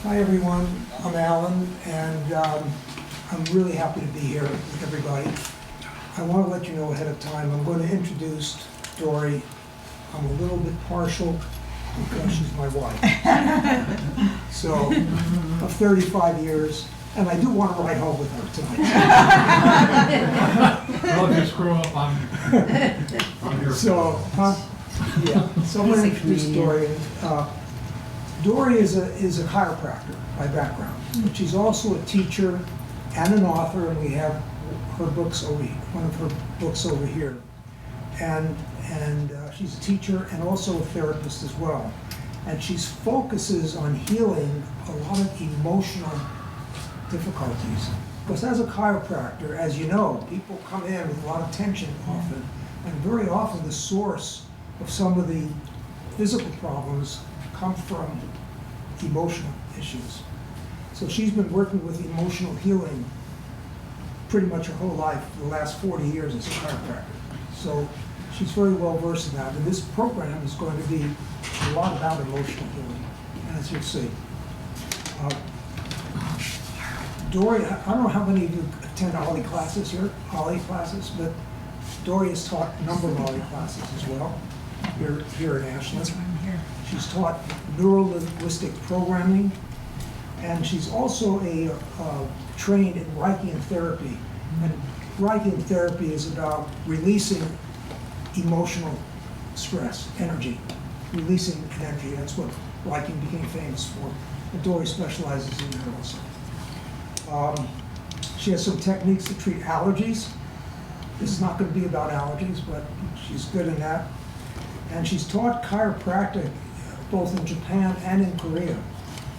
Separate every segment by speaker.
Speaker 1: Hi everyone, I'm Alan, and I'm really happy to be here with everybody. I want to let you know ahead of time, I'm going to introduce Dorre. I'm a little bit partial because she's my wife. So, of 35 years, and I do want to ride home with her tonight.
Speaker 2: Well, if you screw up, I'm here.
Speaker 1: So, yeah, so I'm going to introduce Dorre. Dorre is a chiropractor by background, but she's also a teacher and an author, and we have her books over here, one of her books over here. And she's a teacher and also a therapist as well. And she focuses on healing a lot of emotional difficulties. Because as a chiropractor, as you know, people come in with a lot of tension often, and very often the source of some of the physical problems come from emotional issues. So she's been working with emotional healing pretty much her whole life, for the last 40 years as a chiropractor. So she's very well versed in that. And this program is going to be a lot about emotional healing, as you'll see. Dorre, I don't know how many of you attend OLLI classes here, OLLI classes, but Dorre has taught a number of OLLI classes as well here at Ashland. She's taught neuro-linguistic programming, and she's also trained in Reichian Therapy. And Reichian Therapy is about releasing emotional stress, energy, releasing energy. That's what Reichian became famous for. And Dorre specializes in that also. She has some techniques to treat allergies. This is not going to be about allergies, but she's good in that. And she's taught chiropractic both in Japan and in Korea.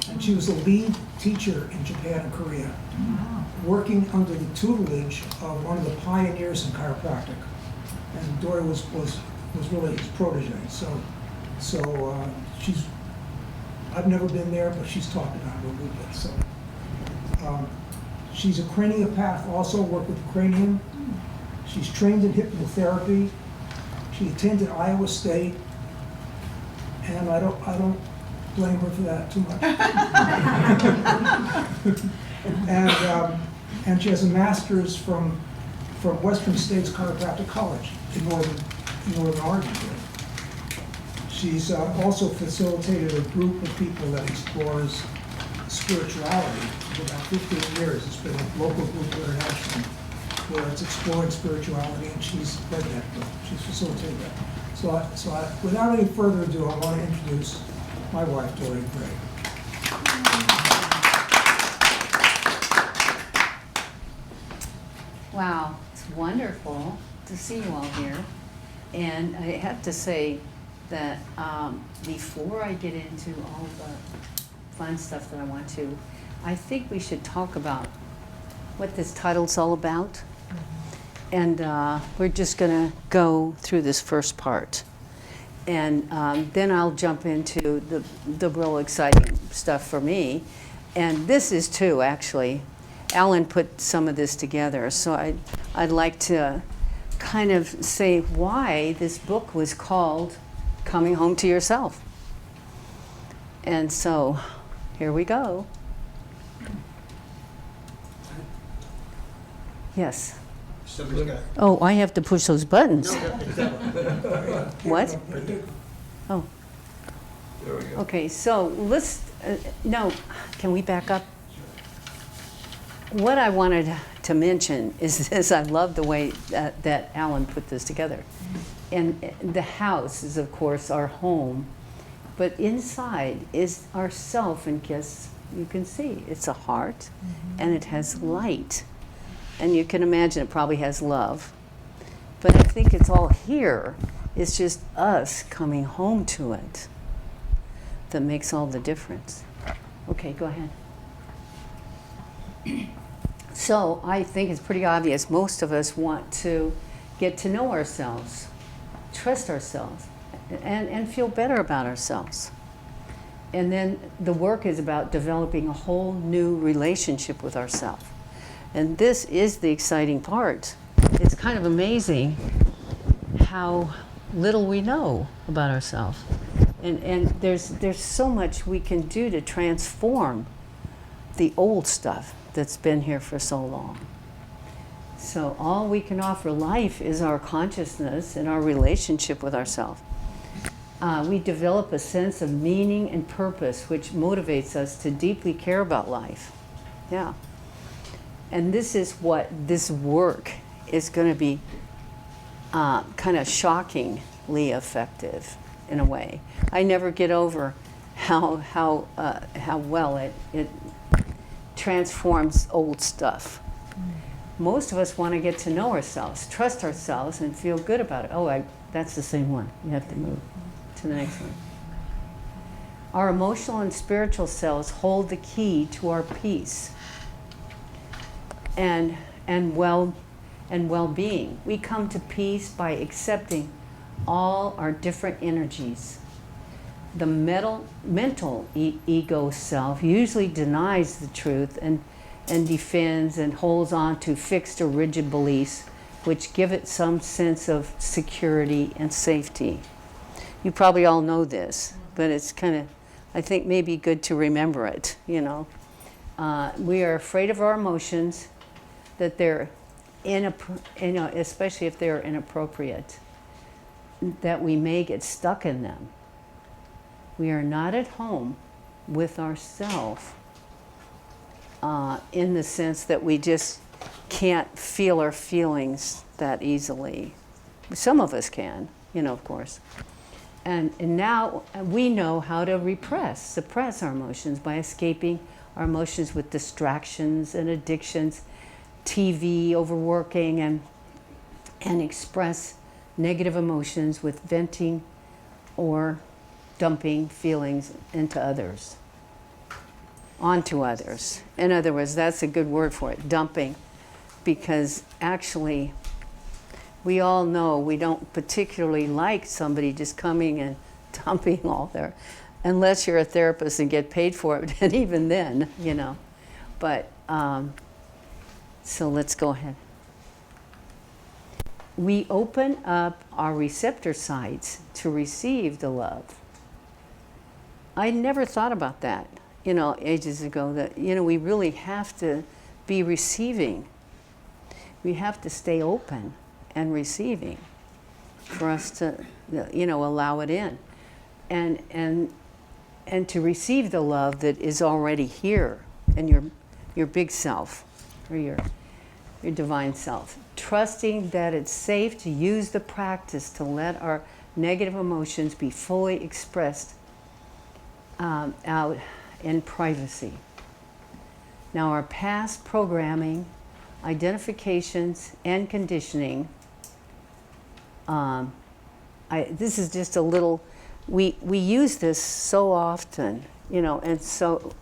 Speaker 1: And she was the lead teacher in Japan and Korea, working under the tutelage of one of the pioneers in chiropractic. And Dorre was really his protege. So I've never been there, but she's talked about it a little bit. So she's a craniopath, also worked with the cranium. She's trained in hypnotherapy. She attended Iowa State, and I don't blame her for that too much. And she has a master's from Western States Chiropractic College in northern Oregon. She's also facilitated a group of people that explores spirituality for about 15 years. It's been a local group internationally where it's exploring spirituality, and she's led that group. She's facilitated that. So without any further ado, I want to introduce my wife, Dorre Lin Ray.
Speaker 3: Wow, it's wonderful to see you all here. And I have to say that before I get into all the fun stuff that I want to, I think we should talk about what this title's all about. And we're just going to go through this first part. And then I'll jump into the real exciting stuff for me. And this is too, actually. Alan put some of this together. So I'd like to kind of say why this book was called Coming Home to Yourself. And so here we go. Yes. Oh, I have to push those buttons. What? Oh.
Speaker 2: There we go.
Speaker 3: Okay, so let's, no, can we back up? What I wanted to mention is this: I love the way that Alan put this together. And the house is, of course, our home, but inside is our self, and guess you can see it's a heart, and it has light. And you can imagine it probably has love. But I think it's all here. It's just us coming home to it that makes all the difference. Okay, go ahead. So I think it's pretty obvious most of us want to get to know ourselves, trust ourselves, and feel better about ourselves. And then the work is about developing a whole new relationship with ourselves. And this is the exciting part. It's kind of amazing how little we know about ourselves. And there's so much we can do to transform the old stuff that's been here for so long. So all we can offer life is our consciousness and our relationship with ourselves. We develop a sense of meaning and purpose, which motivates us to deeply care about life. Yeah. And this is what this work is going to be kind of shockingly effective in a way. I never get over how well it transforms old stuff. Most of us want to get to know ourselves, trust ourselves, and feel good about it. Oh, that's the same one. You have to move to the next one. Our emotional and spiritual selves hold the key to our peace and well-being. We come to peace by accepting all our different energies. The mental ego self usually denies the truth and defends and holds on to fixed or rigid beliefs which give it some sense of security and safety. You probably all know this, but it's kind of, I think, maybe good to remember it, you know. We are afraid of our emotions, that they're especially if they're inappropriate, that we may get stuck in them. We are not at home with ourselves in the sense that we just can't feel our feelings that easily. Some of us can, you know, of course. And now we know how to suppress our emotions by escaping our emotions with distractions and addictions, TV, overworking, and express negative emotions with venting or dumping feelings onto others. In other words, that's a good word for it, dumping, because actually we all know we don't particularly like somebody just coming and dumping all there, unless you're a therapist and get paid for it, and even then, you know. But, so let's go ahead. We open up our receptor sites to receive the love. I never thought about that, you know, ages ago, that, you know, we really have to be receiving. We have to stay open and receiving for us to, you know, allow it in. And to receive the love that is already here in your big self, or your divine self. Trusting that it's safe to use the practice to let our negative emotions be fully expressed out in privacy. Now, our past programming, identifications, and conditioning, this is just a little, we use this so often, you know, and so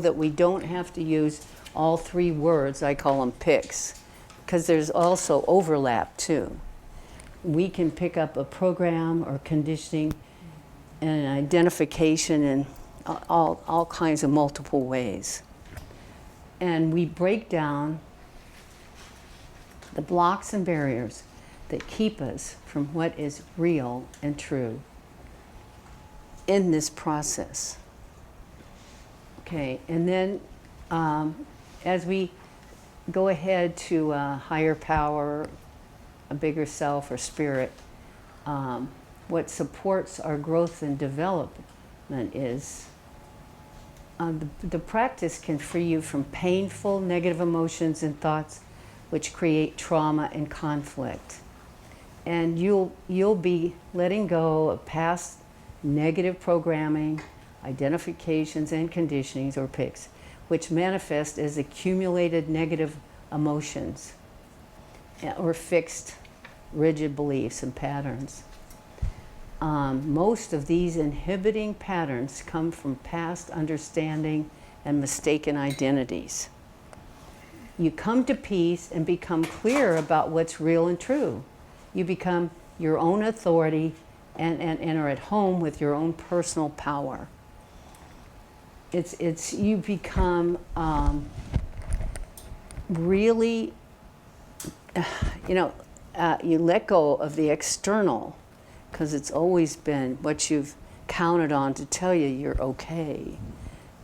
Speaker 3: that we don't have to use all three words. I call them picks, because there's also overlap too. We can pick up a program or conditioning and an identification in all kinds of multiple ways. And we break down the blocks and barriers that keep us from what is real and true in this process. Okay, and then as we go ahead to a higher power, a bigger self or spirit, what supports our growth and development is the practice can free you from painful negative emotions and thoughts which create trauma and conflict. And you'll be letting go of past negative programming, identifications, and conditionings, or PICs, which manifest as accumulated negative emotions or fixed, rigid beliefs and patterns. Most of these inhibiting patterns come from past understanding and mistaken identities. You come to peace and become clear about what's real and true. You become your own authority and are at home with your own personal power. You become really, you let go of the external, because it's always been what you've counted on to tell you you're okay,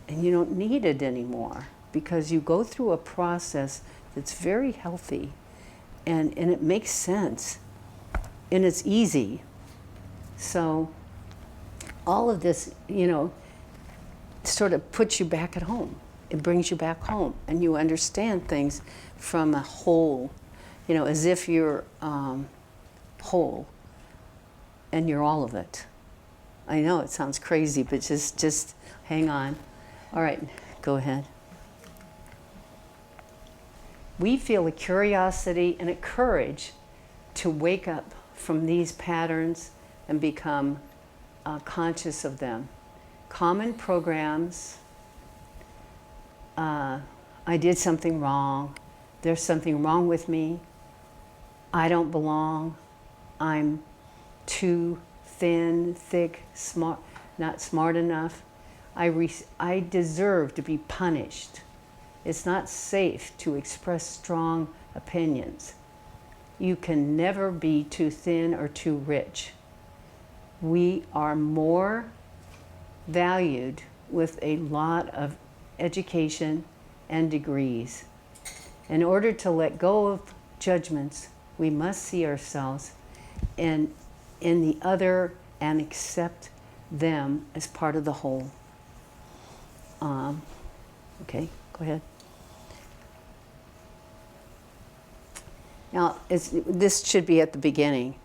Speaker 3: and you don't need it anymore. because you go through a process that's very healthy, and it makes sense, and it's easy. So all of this, you know, sort of puts you back at home. It brings you back home, and you understand things from a whole, you know, as if you're whole, and you're all of it. I know it sounds crazy, but just hang on. All right, go ahead. We feel a curiosity and a courage to wake up from these patterns and become conscious of them. Common programs, I did something wrong, there's something wrong with me, I don't belong, I'm too thin, thick, smart, not smart enough, I deserve to be punished. It's not safe to express strong opinions. You can never be too thin or too rich. We are more valued with a lot of education and degrees. In order to let go of judgments, we must see ourselves in the other and accept them as part of the whole. Okay, go ahead. Now, this should be at the beginning.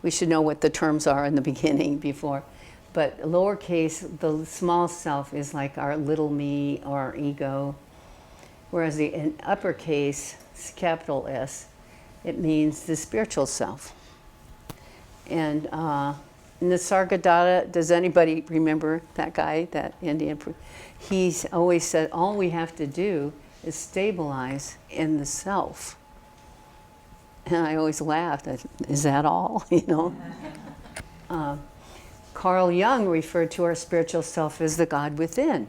Speaker 3: We should know what the terms are in the beginning before. But lowercase, the small self is like our little me or our ego. Whereas in uppercase, capital S, it means the spiritual self. And in the Sargadatta, does anybody remember that guy, that Indian? He's always said, all we have to do is stabilize in the self. And I always laughed, is that all, you know? Carl Jung referred to our spiritual self as the God within.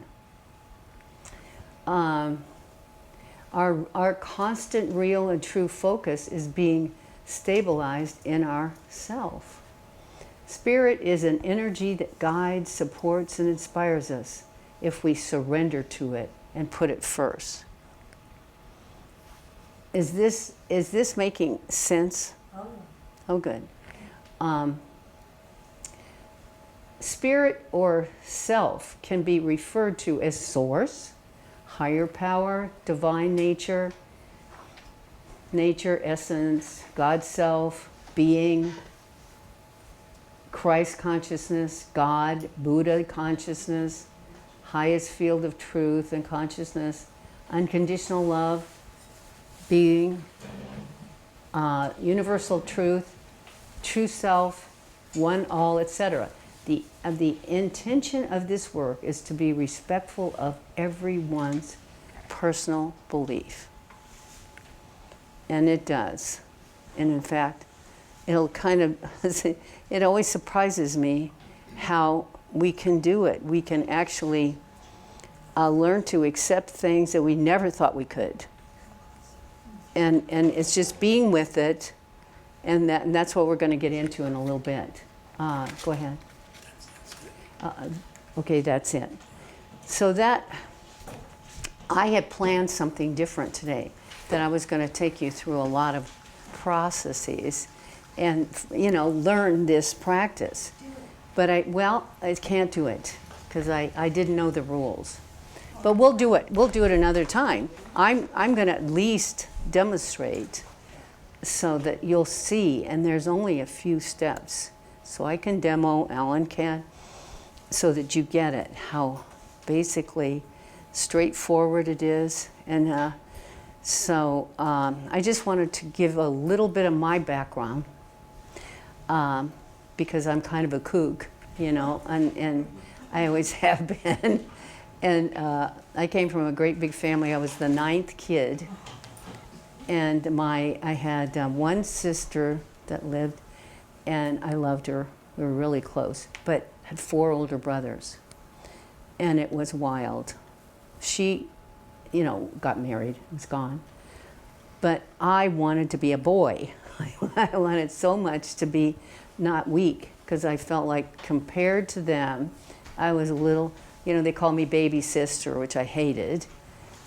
Speaker 3: Our constant, real, and true focus is being stabilized in our self. Spirit is an energy that guides, supports, and inspires us if we surrender to it and put it first. Is this making sense? Oh, good. Spirit or self can be referred to as source, higher power, divine nature, essence, God self, being, Christ consciousness, God, Buddha consciousness, highest field of truth and consciousness, unconditional love, being, universal truth, true self, one all, etc. The intention of this work is to be respectful of everyone's personal belief. And it does. And in fact, it'll kind of, it always surprises me how we can do it. We can actually learn to accept things that we never thought we could. And it's just being with it, and that's what we're going to get into in a little bit. Go ahead. Okay, that's it. So that, I had planned something different today, that I was going to take you through a lot of processes and, you know, learn this practice. But I can't do it because I didn't know the rules. But we'll do it. We'll do it another time. I'm going to at least demonstrate so that you'll see, and there's only a few steps. So I can demo, Alan can, so that you get it, how basically straightforward it is. And so I just wanted to give a little bit of my background because I'm kind of a kook, you know, and I always have been. And I came from a great big family. I was the 9th kid. And I had one sister that lived, and I loved her. We were really close, but had 4 older brothers. And it was wild. She, you know, got married, was gone. But I wanted to be a boy. I wanted so much to be not weak, because I felt like compared to them, I was a little, you know, they called me baby sister, which I hated.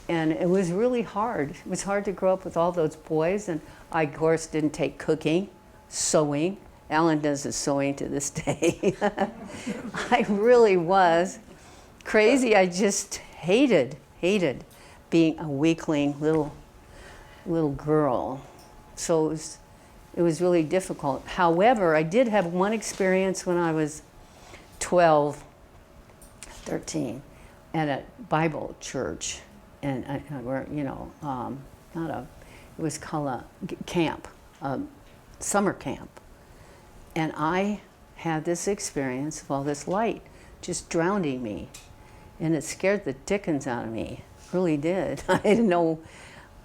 Speaker 3: And it was really hard. It was hard to grow up with all those boys. And I, of course, didn't take cooking, sewing. Alan does the sewing to this day. I really was crazy. I just hated being a weakling little girl. So it was really difficult. However, I did have one experience when I was 12, 13, at a Bible church. And where, you know, it was called a camp, summer camp. And I had this experience of all this light just drowning me. And it scared the dickens out of me, really did. I didn't know,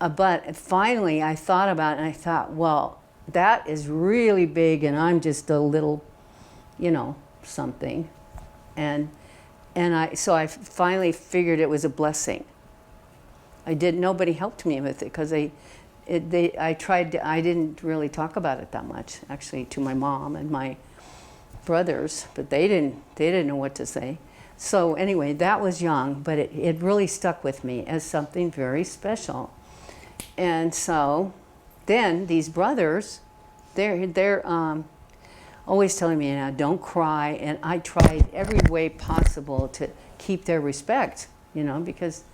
Speaker 3: but finally I thought about it and I thought, well, that is really big and I'm just a little, you know, something. So I finally figured it was a blessing. Nobody helped me with it because I didn't really talk about it that much, actually, to my mom and my brothers, but they didn't know what to say. So anyway, that was young, but it really stuck with me as something very special. And so then these brothers, they're always telling me, now don't cry, and I tried every way possible to keep their respect, you know, because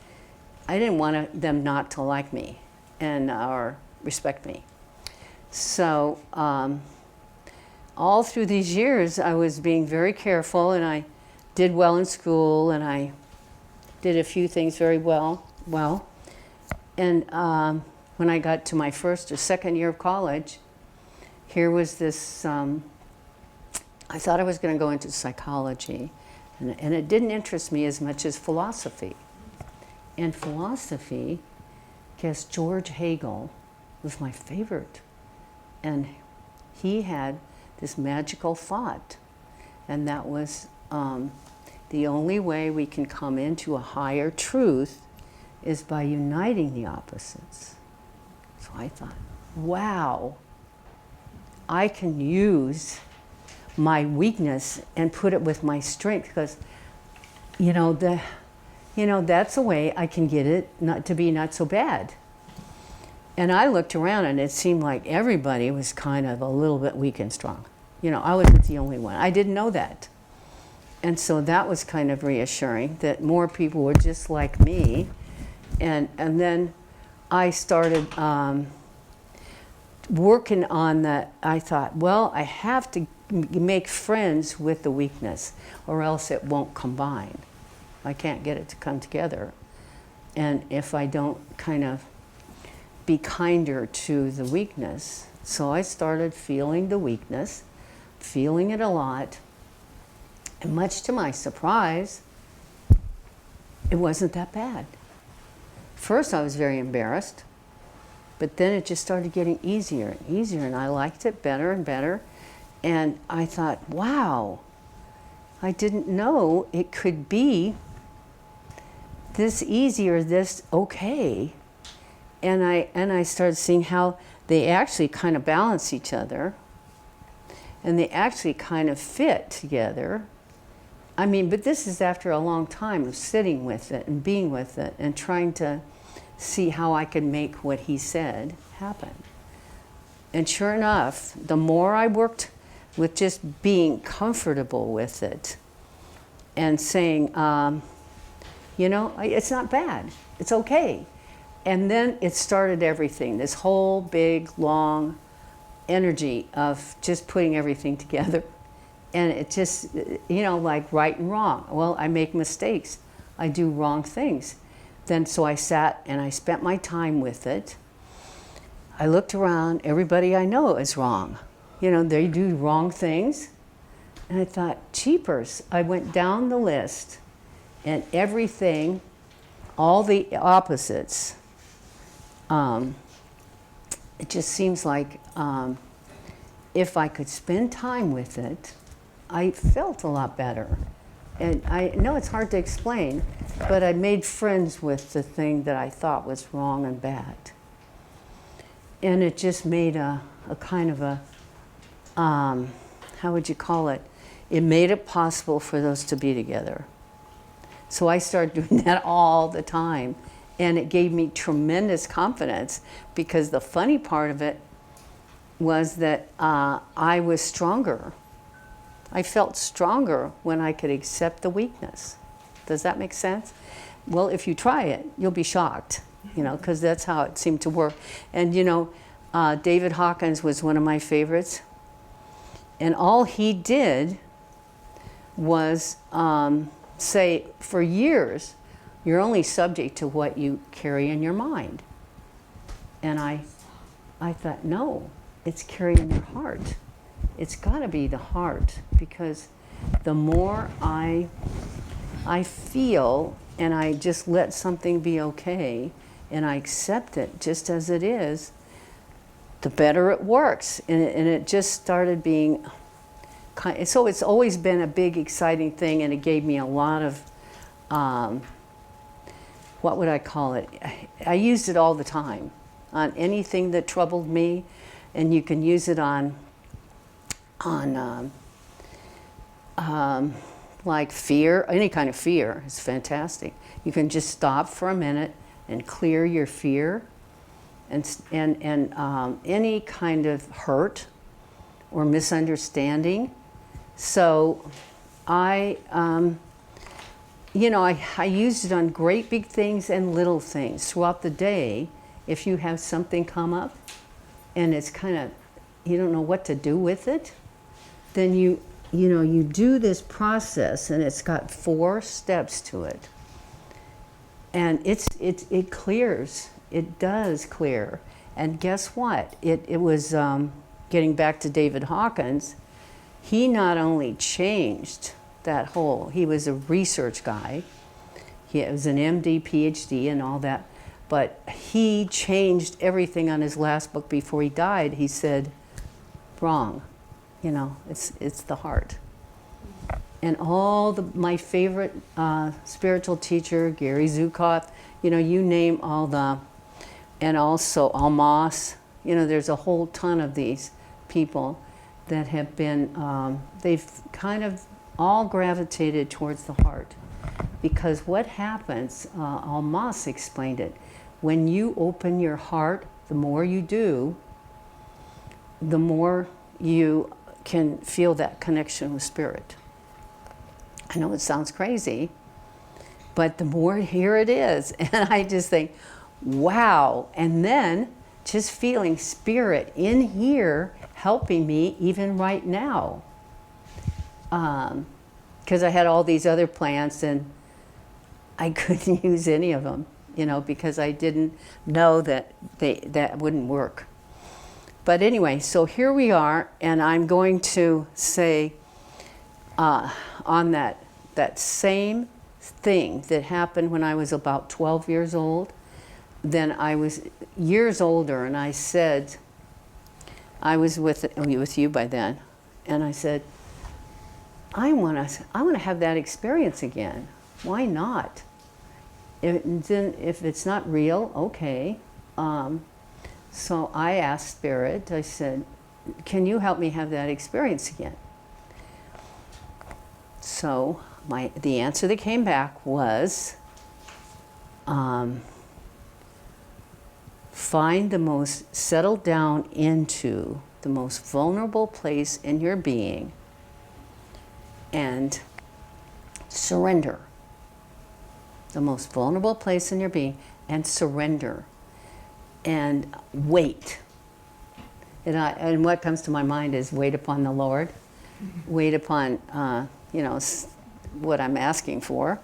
Speaker 3: I didn't want them not to like me or respect me. So all through these years, I was being very careful, and I did well in school, and I did a few things very well. And when I got to my first or second year of college, here was this, I thought I was going to go into psychology, and it didn't interest me as much as philosophy. And philosophy, I guess George Hegel was my favorite. And he had this magical thought, and that was the only way we can come into a higher truth is by uniting the opposites. So I thought, wow, I can use my weakness and put it with my strength, because that's a way I can get it not so bad. And I looked around and it seemed like everybody was kind of a little bit weak and strong. I wasn't the only one. I didn't know that. And so that was kind of reassuring that more people were just like me. And then I started working on that. I thought, well, I have to make friends with the weakness or else it won't combine. I can't get it to come together. And if I don't kind of be kinder to the weakness. So I started feeling the weakness, feeling it a lot. And much to my surprise, it wasn't that bad. First I was very embarrassed, but then it just started getting easier and easier, and I liked it better and better. And I thought, wow, I didn't know it could be this easy or this okay. And I started seeing how they actually kind of balance each other, and they actually kind of fit together. I mean, but this is after a long time of sitting with it and being with it and trying to see how I could make what he said happen. And sure enough, the more I worked with just being comfortable with it and saying, it's not bad, it's okay. And then it started everything, this whole big, long energy of just putting everything together. And it just, like right and wrong. Well, I make mistakes. I do wrong things. Then so I sat and I spent my time with it. I looked around, everybody I know is wrong. They do wrong things. And I thought, jeepers. I went down the list and everything, all the opposites, it just seems like if I could spend time with it, I felt a lot better. And I know it's hard to explain, but I made friends with the thing that I thought was wrong and bad. And it just made a kind of a, how would you call it? It made it possible for those to be together. So I started doing that all the time. And it gave me tremendous confidence, because the funny part of it was that I was stronger. I felt stronger when I could accept the weakness. Does that make sense? Well, if you try it, you'll be shocked, you know, because that's how it seemed to work. And, you know, David Hawkins was one of my favorites. And all he did was say, for years, you're only subject to what you carry in your mind. And I thought, no, it's carrying your heart. It's got to be the heart, because the more I feel and I just let something be okay and I accept it just as it is, the better it works. And it just started being so it's always been a big, exciting thing, and it gave me a lot of, what would I call it? I used it all the time on anything that troubled me, and you can use it on like fear, any kind of fear is fantastic. You can just stop for a minute and clear your fear, and any kind of hurt or misunderstanding. So I used it on great big things and little things throughout the day. If you have something come up and it's kind of, you don't know what to do with it, then you do this process, and it's got 4 steps to it. And it clears. It does clear. And guess what? It was, getting back to David Hawkins, he not only changed that whole, he was a research guy. He was an MD, PhD, and all that. But he changed everything on his last book before he died. He said, wrong. You know, it's the heart. And my favorite spiritual teacher, Gary Zukav, you know, you name all and also Almas, you know, there's a whole ton of these people that have been, they've kind of all gravitated towards the heart. Because what happens, Almas explained it, when you open your heart, the more you do, the more you can feel that connection with spirit. I know it sounds crazy, but the more, here it is. And I just think, wow. And then just feeling spirit in here helping me even right now. Because I had all these other plants and I couldn't use any of them, you know, because I didn't know that that wouldn't work. But anyway, so here we are, and I'm going to say on that same thing that happened when I was about 12 years old, then I was years older, and I said, I was with you by then, and I said, I want to have that experience again. Why not? If it's not real, okay. So I asked Spirit, I said, can you help me have that experience again? So the answer that came back was, find the most, settle down into the most vulnerable place in your being and surrender. The most vulnerable place in your being and surrender. And wait. And what comes to my mind is wait upon the Lord. Wait upon, what I'm asking for.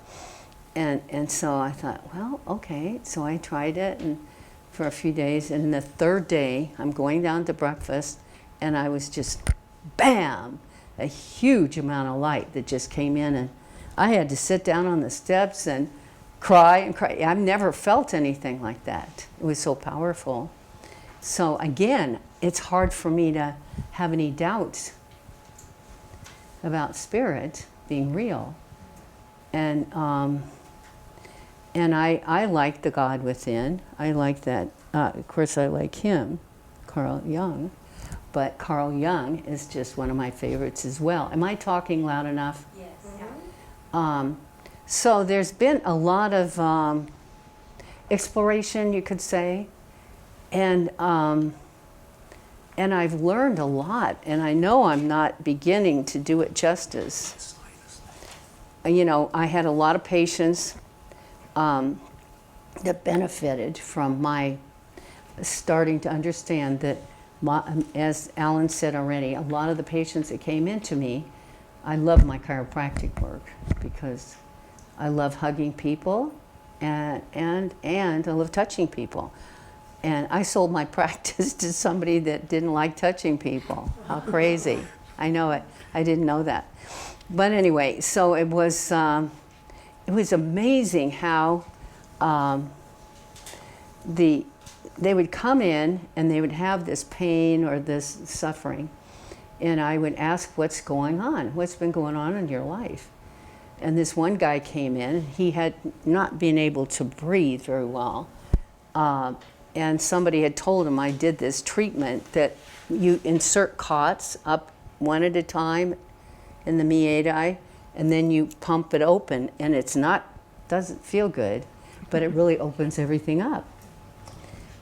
Speaker 3: And so I thought, well, okay. So I tried it and for a few days. And the 3rd day, I'm going down to breakfast, and I was just, bam, a huge amount of light that just came in. And I had to sit down on the steps and cry and cry. I've never felt anything like that. It was so powerful. So again, it's hard for me to have any doubts about spirit being real. And I like the God within. I like that. Of course, I like him, Carl Jung. But Carl Jung is just one of my favorites as well. Am I talking loud enough?
Speaker 4: Yes.
Speaker 3: So there's been a lot of, exploration, you could say. And I've learned a lot, and I know I'm not beginning to do it justice. You know, I had a lot of patients that benefited from my starting to understand that, as Alan said already, a lot of the patients that came into me, I love my chiropractic work because I love hugging people and I love touching people. And I sold my practice to somebody that didn't like touching people. How crazy. I know it. I didn't know that. But anyway, so it was amazing how they would come in and they would have this pain or this suffering. And I would ask, what's going on? What's been going on in your life? And this one guy came in. He had not been able to breathe very well. And somebody had told him I did this treatment that you insert cots up one at a time in the meatai, and then you pump it open, and doesn't feel good, but it really opens everything up.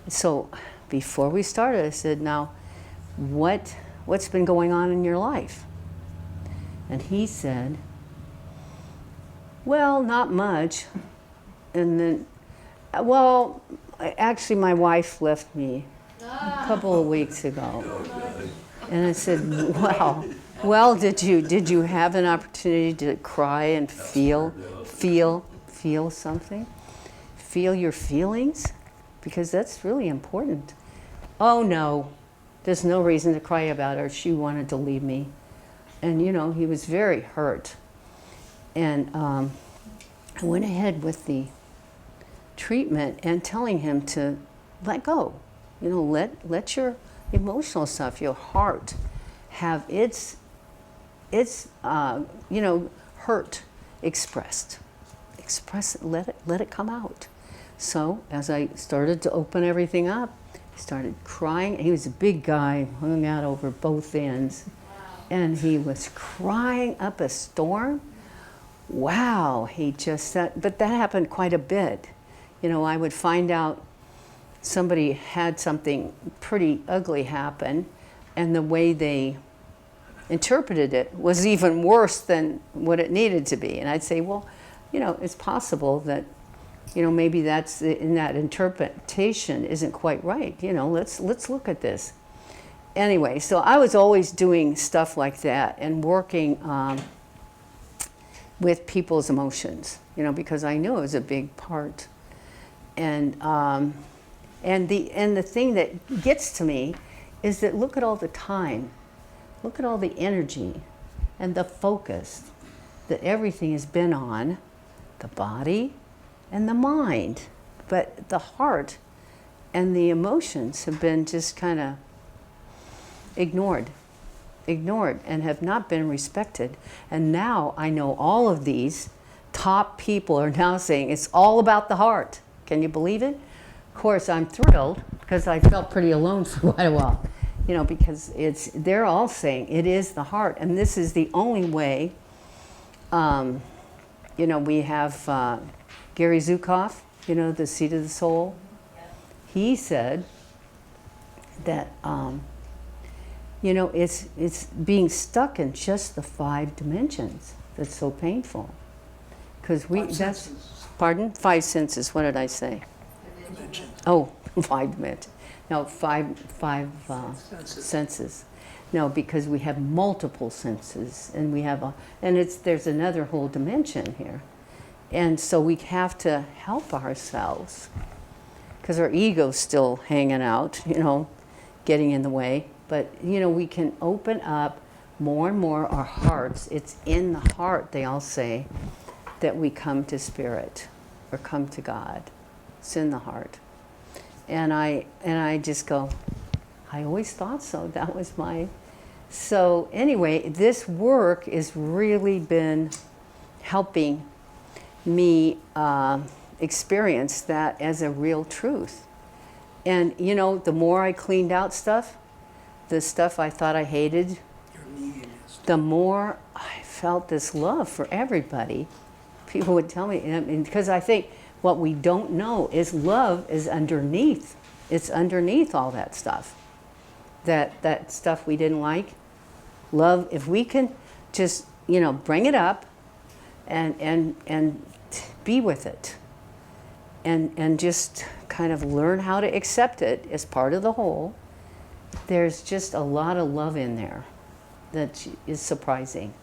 Speaker 3: So before we started, I said, now, what's been going on in your life? And he said, well, not much. And then, well, actually my wife left me a couple of weeks ago. And I said, wow. Well, did you have an opportunity to cry and feel something? Feel your feelings? Because that's really important. Oh no, there's no reason to cry about her. She wanted to leave me. And you know, he was very hurt. And I went ahead with the treatment and telling him to let go. You know, let your emotional stuff, your heart, have its you know, hurt expressed. Express it, let it come out. So as I started to open everything up, I started crying. He was a big guy, hung out over both ends. And he was crying up a storm. Wow, he just said, but that happened quite a bit. You know, I would find out somebody had something pretty ugly happen, and the way they interpreted it was even worse than what it needed to be. And I'd say, well, you know, it's possible that, you know, maybe that's in that interpretation isn't quite right. You know, let's look at this. Anyway, so I was always doing stuff like that and working with people's emotions, you know, because I knew it was a big part. And the thing that gets to me is that look at all the time, look at all the energy and the focus that everything has been on the body and the mind, but the heart and the emotions have been just kind of ignored and have not been respected. And now I know all of these top people are now saying it's all about the heart. Can you believe it? Of course, I'm thrilled because I felt pretty alone for quite a while, you know, because they're all saying it is the heart, and this is the only way. You know, we have Gary Zukav, you know, the seat of the soul. He said that you know, it's being stuck in just the 5 dimensions that's so painful. Because pardon? 5 senses. What did I say?
Speaker 1: Dimensions.
Speaker 3: Oh, 5 dimensions. No, five senses. No, because we have multiple senses, and we have there's another whole dimension here, and so we have to help ourselves because our ego's still hanging out, you know, getting in the way. But you know, we can open up more and more our hearts. It's in the heart, they all say, that we come to spirit or come to God. It's in the heart. And I just go, I always thought so. That was my... So anyway, this work has really been helping me experience that as a real truth. And you know, the more I cleaned out stuff, the stuff I thought I hated, the more I felt this love for everybody. People would tell me, because I think what we don't know is love is underneath. It's underneath all that stuff. That stuff we didn't like. Love, if we can just, bring it up and be with it. And just kind of learn how to accept it as part of the whole. There's just a lot of love in there that is surprising.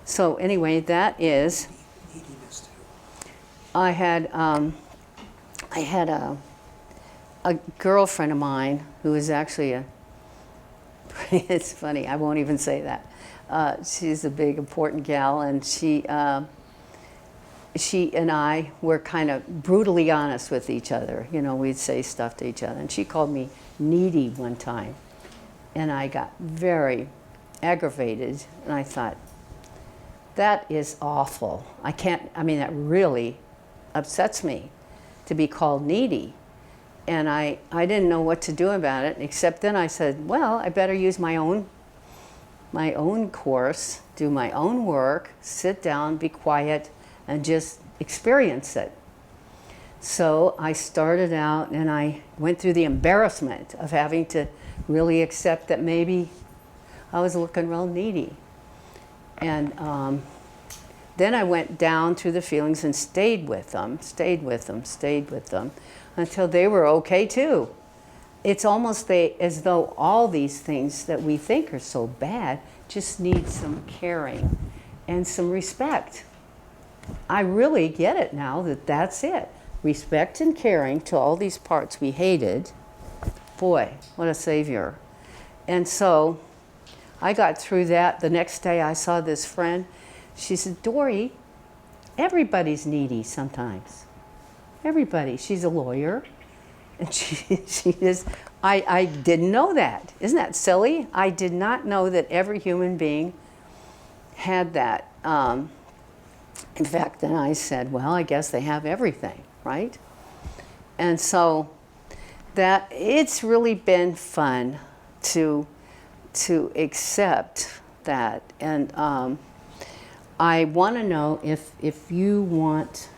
Speaker 3: So anyway, that is,
Speaker 1: Neediness too.
Speaker 3: I had a girlfriend of mine who is actually it's funny, I won't even say that. She's a big important gal, and she and I were kind of brutally honest with each other. We'd say stuff to each other. And she called me needy one time. And I got very aggravated. And I thought, that is awful. That really upsets me to be called needy. And I didn't know what to do about it, except then I said, well, I better use my own course, do my own work, sit down, be quiet, and just experience it. So I started out and I went through the embarrassment of having to really accept that maybe I was looking real needy. And then I went down through the feelings and stayed with them until they were okay too. It's almost as though all these things that we think are so bad just need some caring and some respect. I really get it now that that's it. Respect and caring to all these parts we hated. Boy, what a savior. And so I got through that. The next day I saw this friend. She said, Dorre, everybody's needy sometimes. Everybody. She's a lawyer. And she is, I didn't know that. Isn't that silly? I did not know that every human being had that. In fact, then I said, well, I guess they have everything, right? And so that it's really been fun to accept that. And I want to know if you want,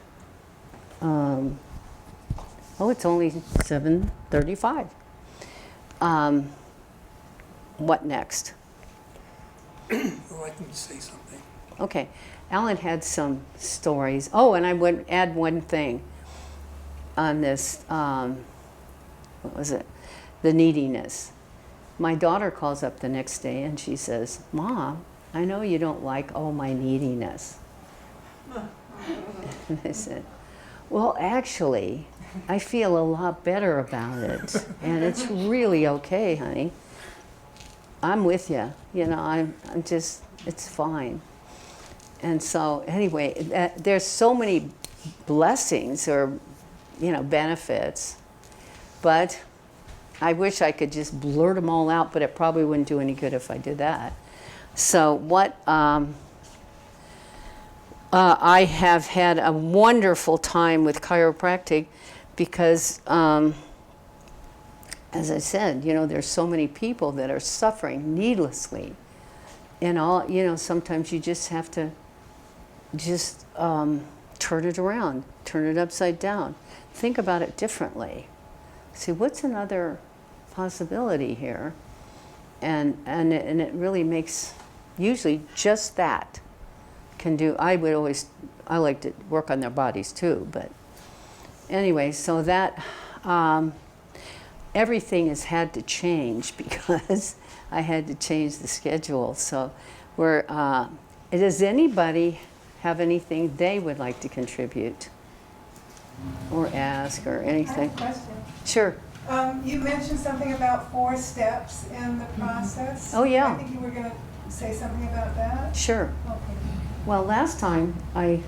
Speaker 3: it's only 7:35. What next?
Speaker 1: Oh, I can say something.
Speaker 3: Okay. Alan had some stories. Oh, and I would add one thing on this, what was it? The neediness. My daughter calls up the next day and she says, Mom, I know you don't like all my neediness. And I said, well, actually, I feel a lot better about it. And it's really okay, honey. I'm with you. I'm just, it's fine. And so anyway, there's so many blessings or, benefits, but I wish I could just blurt them all out, but it probably wouldn't do any good if I did that. So what, I have had a wonderful time with chiropractic because, as I said, there's so many people that are suffering needlessly. And sometimes you just have to turn it around, turn it upside down. Think about it differently. See, what's another possibility here? And it really makes, usually just that can do, I like to work on their bodies too, but anyway, so that, everything has had to change because I had to change the schedule. So does anybody have anything they would like to contribute or ask or anything?
Speaker 4: I have a question.
Speaker 3: Sure.
Speaker 4: You mentioned something about 4 steps in the process.
Speaker 3: Oh, yeah.
Speaker 4: I think you were going to say something about that.
Speaker 3: Sure.
Speaker 4: Okay.
Speaker 3: Well, last time I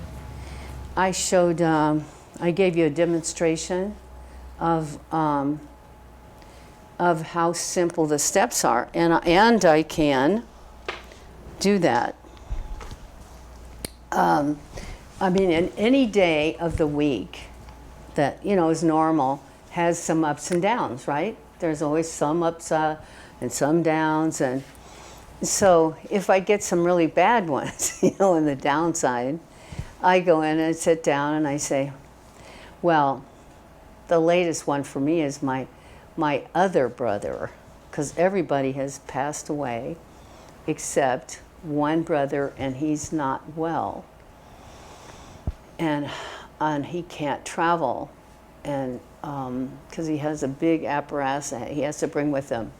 Speaker 3: showed, I gave you a demonstration of how simple the steps are, and I can do that. In any day of the week that is normal has some ups and downs, right? There's always some ups and some downs, and so if I get some really bad ones, in the downside, I go in and sit down and I say, Well, the latest one for me is my other brother, because everybody has passed away except one brother, and he's not well, and he can't travel, and because he has a big apparatus that he has to bring with him,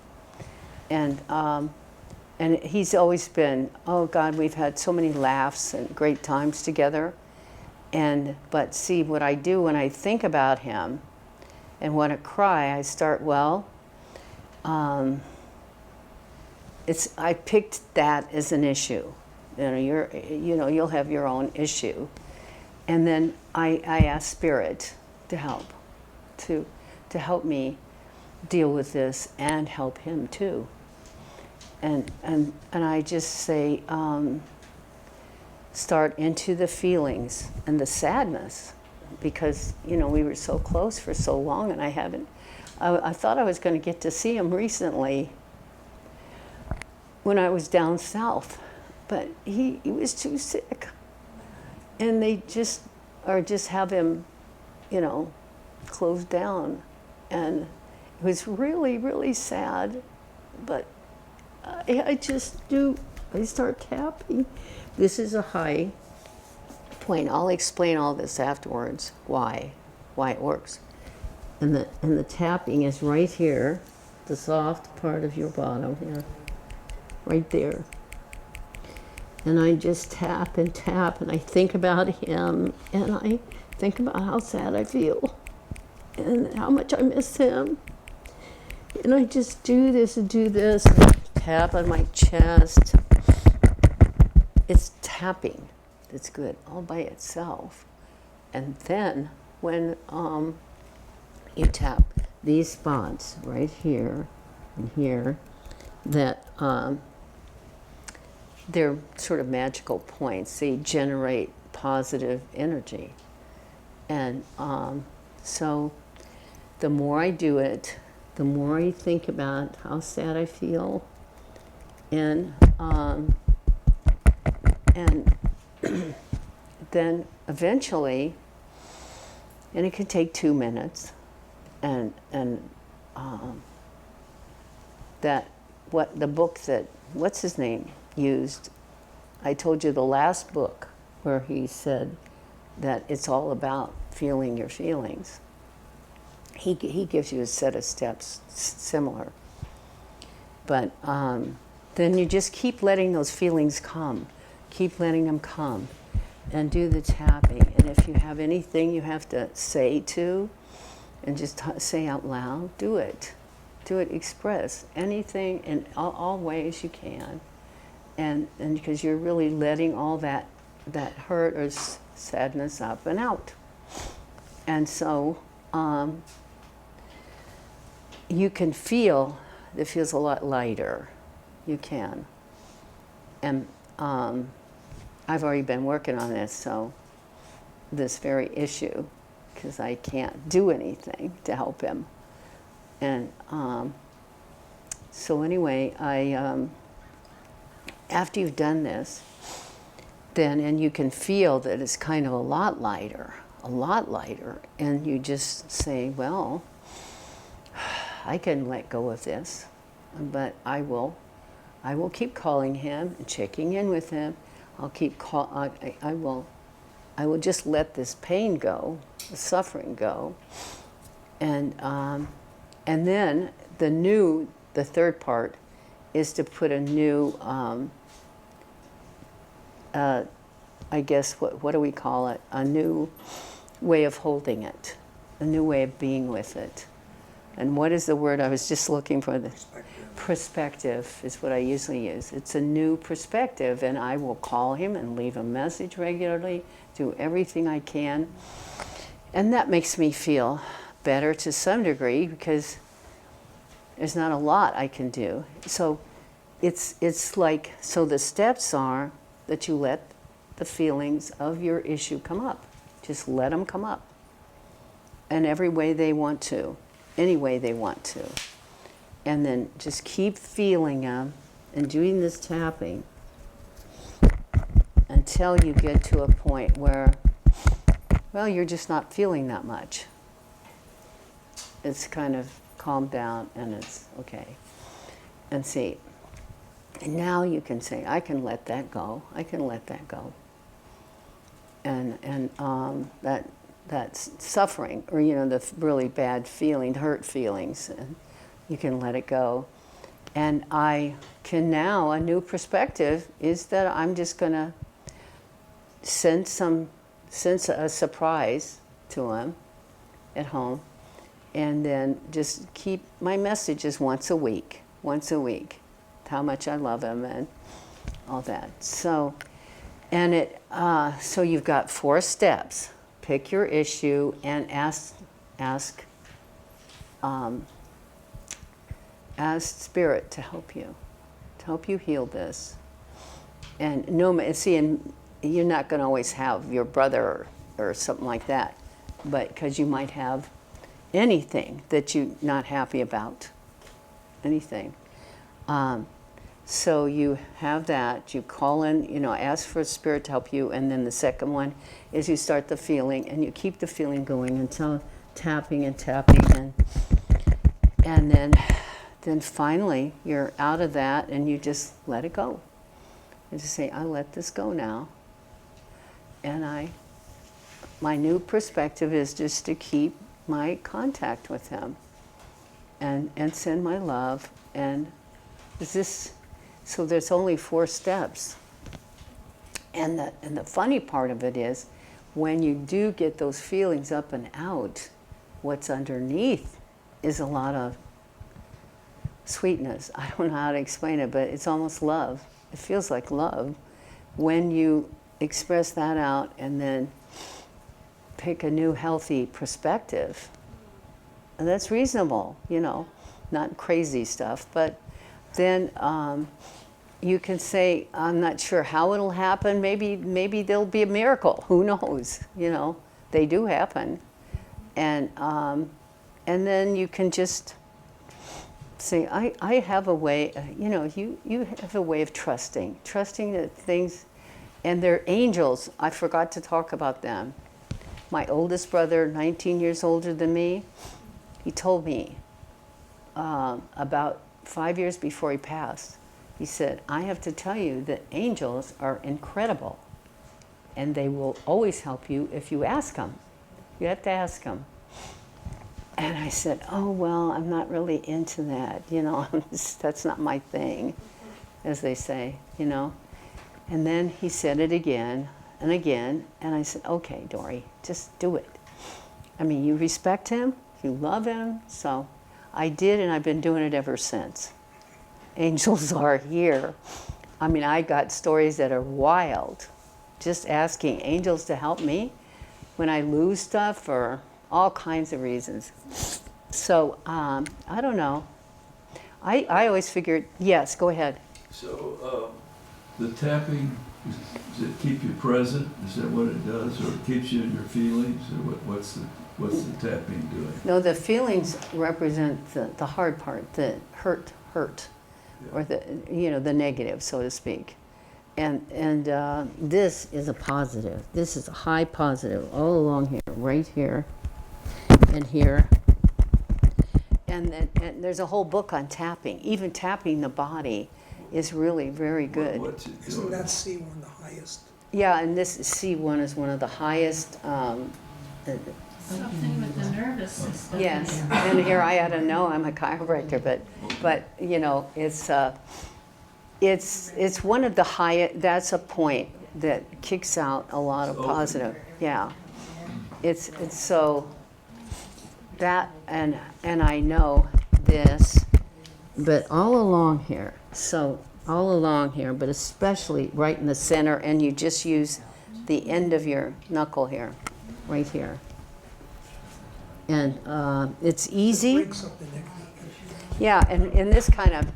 Speaker 3: and he's always been, oh God, we've had so many laughs and great times together. But see, what I do when I think about him and want to cry, I start, well, I picked that as an issue. You'll have your own issue. And then I ask Spirit to help me deal with this and help him too. And I just say, start into the feelings and the sadness, because we were so close for so long, and I thought I was going to get to see him recently when I was down south, but he was too sick, and they just have him closed down, and it was really, really sad. But I just do, I start tapping. This is a high point. I'll explain all this afterwards, why it works. And the tapping is right here, the soft part of your bottom here, right there. And I just tap, and I think about him, and I think about how sad I feel, and how much I miss him. And I just do this, and tap on my chest. It's tapping that's good all by itself. And then when you tap these spots right here and here, that they're sort of magical points. They generate positive energy. And so the more I do it, the more I think about how sad I feel, and then eventually, and it can take 2 minutes, and that what the book that what's his name used, I told you the last book where he said that it's all about feeling your feelings. He gives you a set of steps similar, but then you just keep letting those feelings come. Keep letting them come, and do the tapping. And if you have anything you have to say to, and just say out loud, do it. Do it, express anything in all ways you can. And because you're really letting all that hurt or sadness up and out. And so you can feel, it feels a lot lighter. You can. And I've already been working on this very issue, because I can't do anything to help him. And so anyway, after you've done this, and you can feel that it's kind of a lot lighter, and you just say, well, I can let go of this, but I will keep calling him and checking in with him. I will just let this pain go, the suffering go, and then the third part is to put a new, I guess what do we call it? A new way of holding it, a new way of being with it. And what is the word I was just looking for? Perspective is what I usually use. It's a new perspective, and I will call him and leave a message regularly, do everything I can. And that makes me feel better to some degree, because there's not a lot I can do. So it's like, so the steps are that you let the feelings of your issue come up. Just let them come up. And every way they want to, any way they want to. And then just keep feeling them and doing this tapping until you get to a point where well, you're just not feeling that much. It's kind of calmed down and it's okay. And see, and now you can say, I can let that go. I can let that go. And that's suffering, or the really bad feeling, hurt feelings, and you can let it go. And I can now, a new perspective is that I'm just gonna send a surprise to him at home, and then just keep my messages once a week, how much I love him and all that. So, and so you've got 4 steps. Pick your issue and ask Spirit to help you heal this. And and you're not going to always have your brother or something like that, but because you might have anything that you're not happy about, anything. So you have that, you call in, ask for Spirit to help you, and then the second one is you start the feeling, and you keep the feeling going until tapping, and then finally you're out of that, and you just let it go. And just say, I let this go now. And my new perspective is just to keep my contact with him and send my love. And so there's only 4 steps. And the funny part of it is, when you do get those feelings up and out, what's underneath is a lot of sweetness. I don't know how to explain it, but it's almost love. It feels like love when you express that out and then pick a new healthy perspective. And that's reasonable, not crazy stuff, but then you can say, I'm not sure how it'll happen. Maybe there'll be a miracle. Who knows? They do happen. And then you can just say, I have a way, you have a way of trusting that things, and they're angels. I forgot to talk about them. My oldest brother, 19 years older than me, he told me about 5 years before he passed, he said, I have to tell you that angels are incredible, and they will always help you if you ask them. You have to ask them. And I said, oh, well, I'm not really into that, that's not my thing, as they say, And then he said it again and again, and I said, okay, Dorre, just do it. I mean, you respect him, you love him, so I did, and I've been doing it ever since. Angels are here. I mean, I got stories that are wild, just asking angels to help me when I lose stuff for all kinds of reasons. So, I don't know. I always figured, yes, go ahead.
Speaker 5: So, the tapping, does it keep you present? Is that what it does? Or it keeps you in your feelings? Or what's the tapping doing?
Speaker 3: No, the feelings represent the hard part, the hurt,
Speaker 5: Yeah.
Speaker 3: or the negative, so to speak. And this is a positive. This is a high positive all along here, right here, and here. And there's a whole book on tapping. Even tapping the body is really very good.
Speaker 5: What's it
Speaker 1: Isn't
Speaker 5: doing?
Speaker 1: that C1 the highest?
Speaker 3: Yeah, and this C1 is one of the highest.
Speaker 6: Something with the nervous system.
Speaker 3: Yes, and here I ought to know, I'm a chiropractor, but it's one of the highest. That's a point that kicks out a lot of positive. Yeah, it's so that and I know this, but all along here. So all along here, but especially right in the center, and you just use the end of your knuckle here, right here. And it's easy.
Speaker 1: Breaks up the negative.
Speaker 3: Yeah, and in this kind of,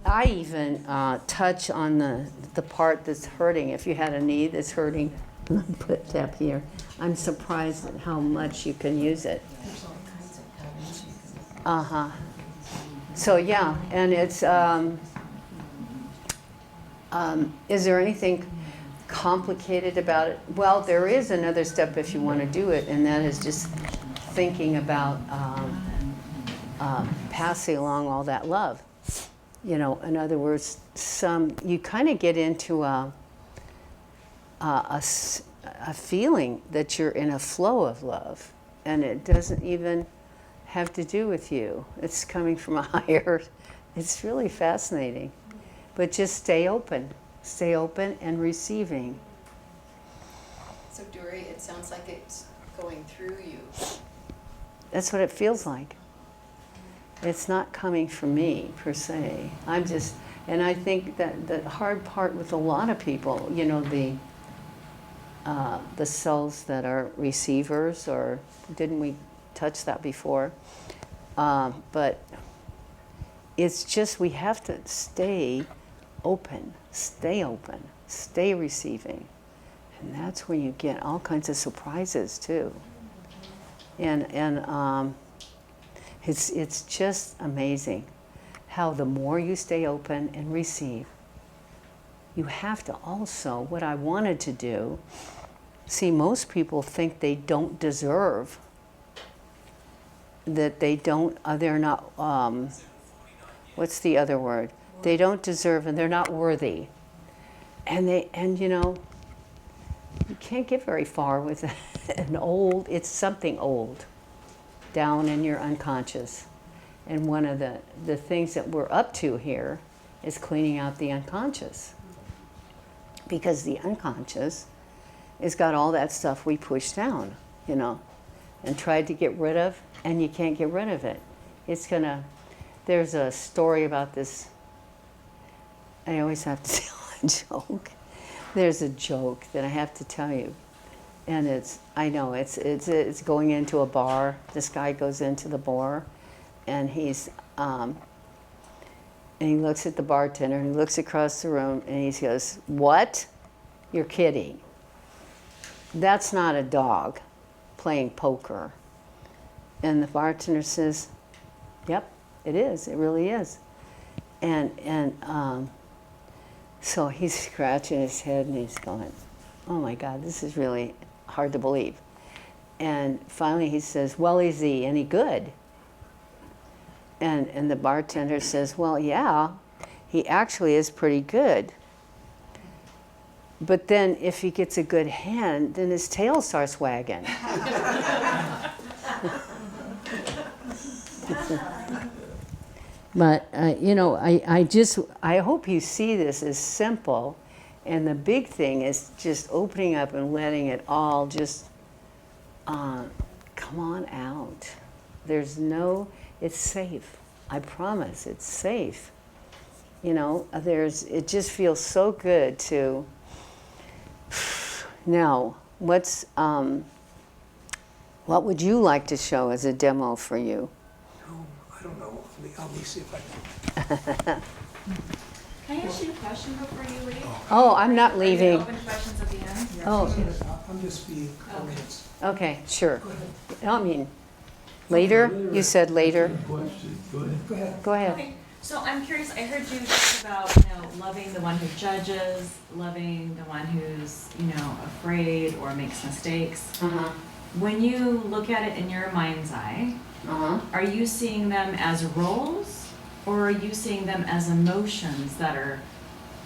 Speaker 3: I even touch on the part that's hurting. If you had a knee that's hurting, put tap here. I'm surprised at how much you can use it. So yeah, and it's, is there anything, complicated about it. Well, there is another step if you want to do it, and that is just thinking about passing along all that love. You know, in other words, you kind of get into a feeling that you're in a flow of love, and it doesn't even have to do with you. It's coming from a higher. It's really fascinating. But just stay open and receiving.
Speaker 6: So Dorre, it sounds like it's going through you.
Speaker 3: That's what it feels like. It's not coming from me per se. And I think that the hard part with a lot of people, you know, the cells that are receivers, or didn't we touch that before? But it's just we have to stay open, stay receiving. And that's where you get all kinds of surprises too. And it's just amazing how the more you stay open and receive, you have to also, what I wanted to do, see, most people think they don't deserve, that they don't, they're not, what's the other word? They don't deserve and they're not worthy. And you know, you can't get very far with it's something old down in your unconscious. And one of the things that we're up to here is cleaning out the unconscious. Because the unconscious has got all that stuff we push down, you know, and tried to get rid of, and you can't get rid of it. There's a story about this. I always have to tell a joke. There's a joke that I have to tell you. And it's going into a bar. This guy goes into the bar, and and he looks at the bartender, and he looks across the room, and he goes, "What? You're kidding. That's not a dog playing poker." And the bartender says, "Yep, it is. It really is." And so he's scratching his head, and he's going, "Oh my God, this is really hard to believe." And finally he says, "Well, is he any good?" And the bartender says, "Well, yeah, he actually is pretty good. But then if he gets a good hand, then his tail starts wagging." But, you know, I hope you see this as simple. And the big thing is just opening up and letting it all just come on out. It's safe. I promise, it's safe. You know, it just feels so good to. Now, what would you like to show as a demo for you?
Speaker 1: I don't know. Let me see if I can.
Speaker 7: Can I ask you a question before you leave?
Speaker 3: Oh, I'm not
Speaker 7: Are you
Speaker 3: leaving.
Speaker 7: open to questions at the end?
Speaker 1: Yeah,
Speaker 3: Oh.
Speaker 1: I'm just being comments.
Speaker 3: Okay, sure.
Speaker 1: Go ahead.
Speaker 3: I mean, later? You said later?
Speaker 5: Question, go ahead.
Speaker 1: Go ahead.
Speaker 3: Go ahead.
Speaker 7: Okay, so I'm curious, I heard you talk about, loving the one who judges, loving the one who's, afraid or makes mistakes.
Speaker 3: Uh-huh.
Speaker 7: When you look at it in your mind's eye,
Speaker 3: Uh-huh.
Speaker 7: are you seeing them as roles, or are you seeing them as emotions that are,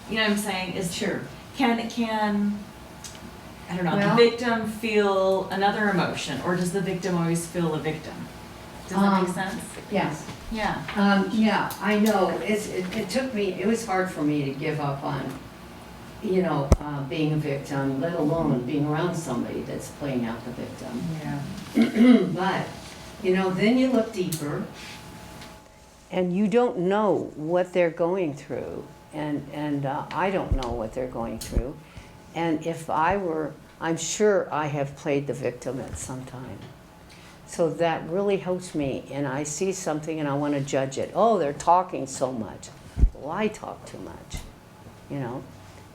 Speaker 7: you know what I'm saying?
Speaker 3: Sure.
Speaker 7: Can I don't know,
Speaker 3: Well-
Speaker 7: the victim feel another emotion, or does the victim always feel a victim? Does that make sense?
Speaker 3: Yes.
Speaker 7: Yeah.
Speaker 3: Yeah, I know. It took me, it was hard for me to give up on, being a victim, let alone being around somebody that's playing out the victim.
Speaker 7: Yeah.
Speaker 3: But, then you look deeper, and you don't know what they're going through, and I don't know what they're going through. And if I'm sure I have played the victim at some time. So that really helps me, and I see something and I want to judge it. Oh, they're talking so much. Well, I talk too much,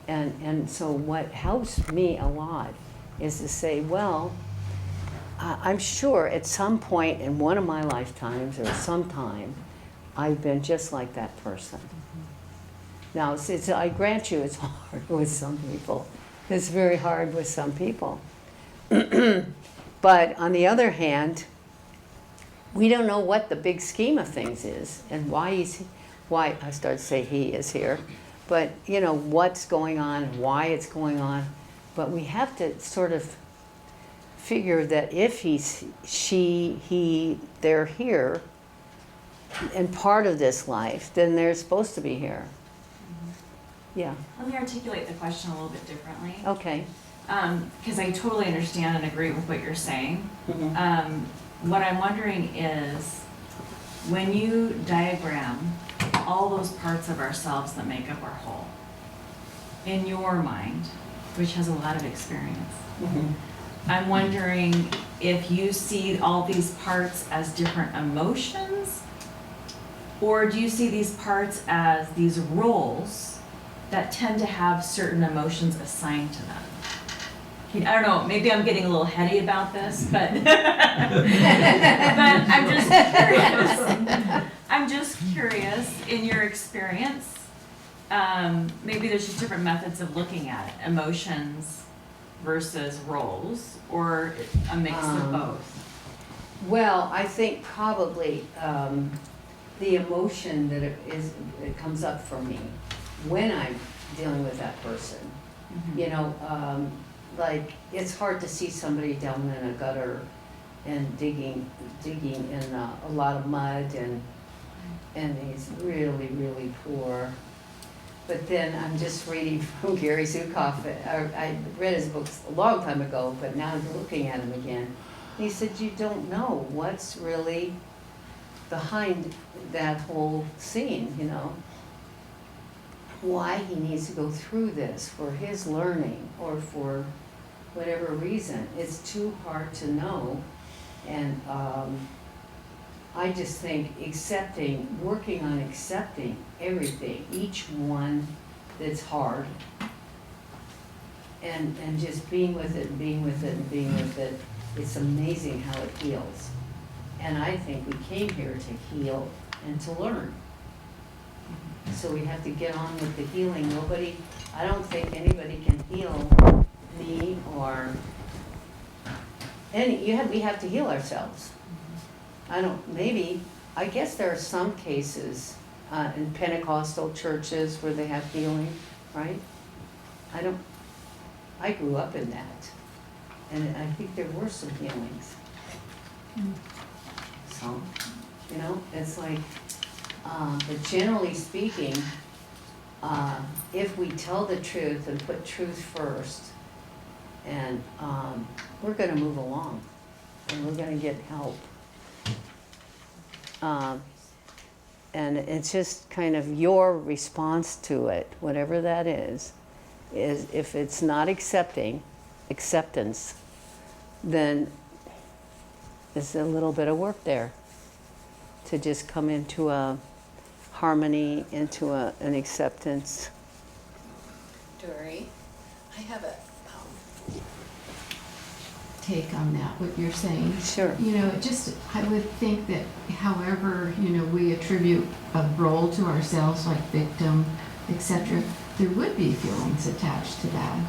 Speaker 3: And so what helps me a lot is to say, well, I'm sure at some point in one of my lifetimes or sometime, I've been just like that person. Now, I grant you it's hard with some people, It's very hard with some people. But on the other hand, we don't know what the big scheme of things is and why I started to say he is here, but you know, what's going on, why it's going on. But we have to sort of figure that if they're here and part of this life, then they're supposed to be here. Yeah,
Speaker 7: Let me articulate the question a little bit differently.
Speaker 3: okay.
Speaker 7: Because I totally understand and agree with what you're saying.
Speaker 3: Mhm.
Speaker 7: What I'm wondering is, when you diagram all those parts of ourselves that make up our whole, in your mind, which has a lot of experience,
Speaker 3: Mhm.
Speaker 7: I'm wondering if you see all these parts as different emotions, or do you see these parts as these roles that tend to have certain emotions assigned to them? I don't know, maybe I'm getting a little heady about this, but but I'm just curious. I'm just curious, in your experience, maybe there's just different methods of looking at it, emotions versus roles, or a mix of both.
Speaker 3: Well, I think probably the emotion that it comes up for me when I'm dealing with that person.
Speaker 7: Mhm.
Speaker 3: You know, like it's hard to see somebody down in a gutter and digging in a lot of mud and he's really, really poor. But then I'm just reading from Gary Zukav. I read his books a long time ago, but now I'm looking at him again. He said, you don't know what's really behind that whole scene, you know. Why he needs to go through this for his learning or for whatever reason. It's too hard to know. And I just think working on accepting everything, each one that's hard, and just being with it, and being with it, and being with it, it's amazing how it heals. And I think we came here to heal and to learn. So we have to get on with the healing. I don't think anybody can heal me or we have to heal ourselves. I guess there are some cases in Pentecostal churches where they have healing, right? I grew up in that, and I think there were some healings. So, you know, it's like, but generally speaking, if we tell the truth and put truth first, and we're gonna move along, and we're gonna get help. And it's just kind of your response to it, whatever that is if it's not acceptance, then there's a little bit of work there to just come into a harmony, into an acceptance.
Speaker 6: Dorre, I have a,
Speaker 8: take on that, what you're saying.
Speaker 3: Sure.
Speaker 8: You know, I would think that however, you know, we attribute a role to ourselves, like victim, etc., there would be feelings attached to that.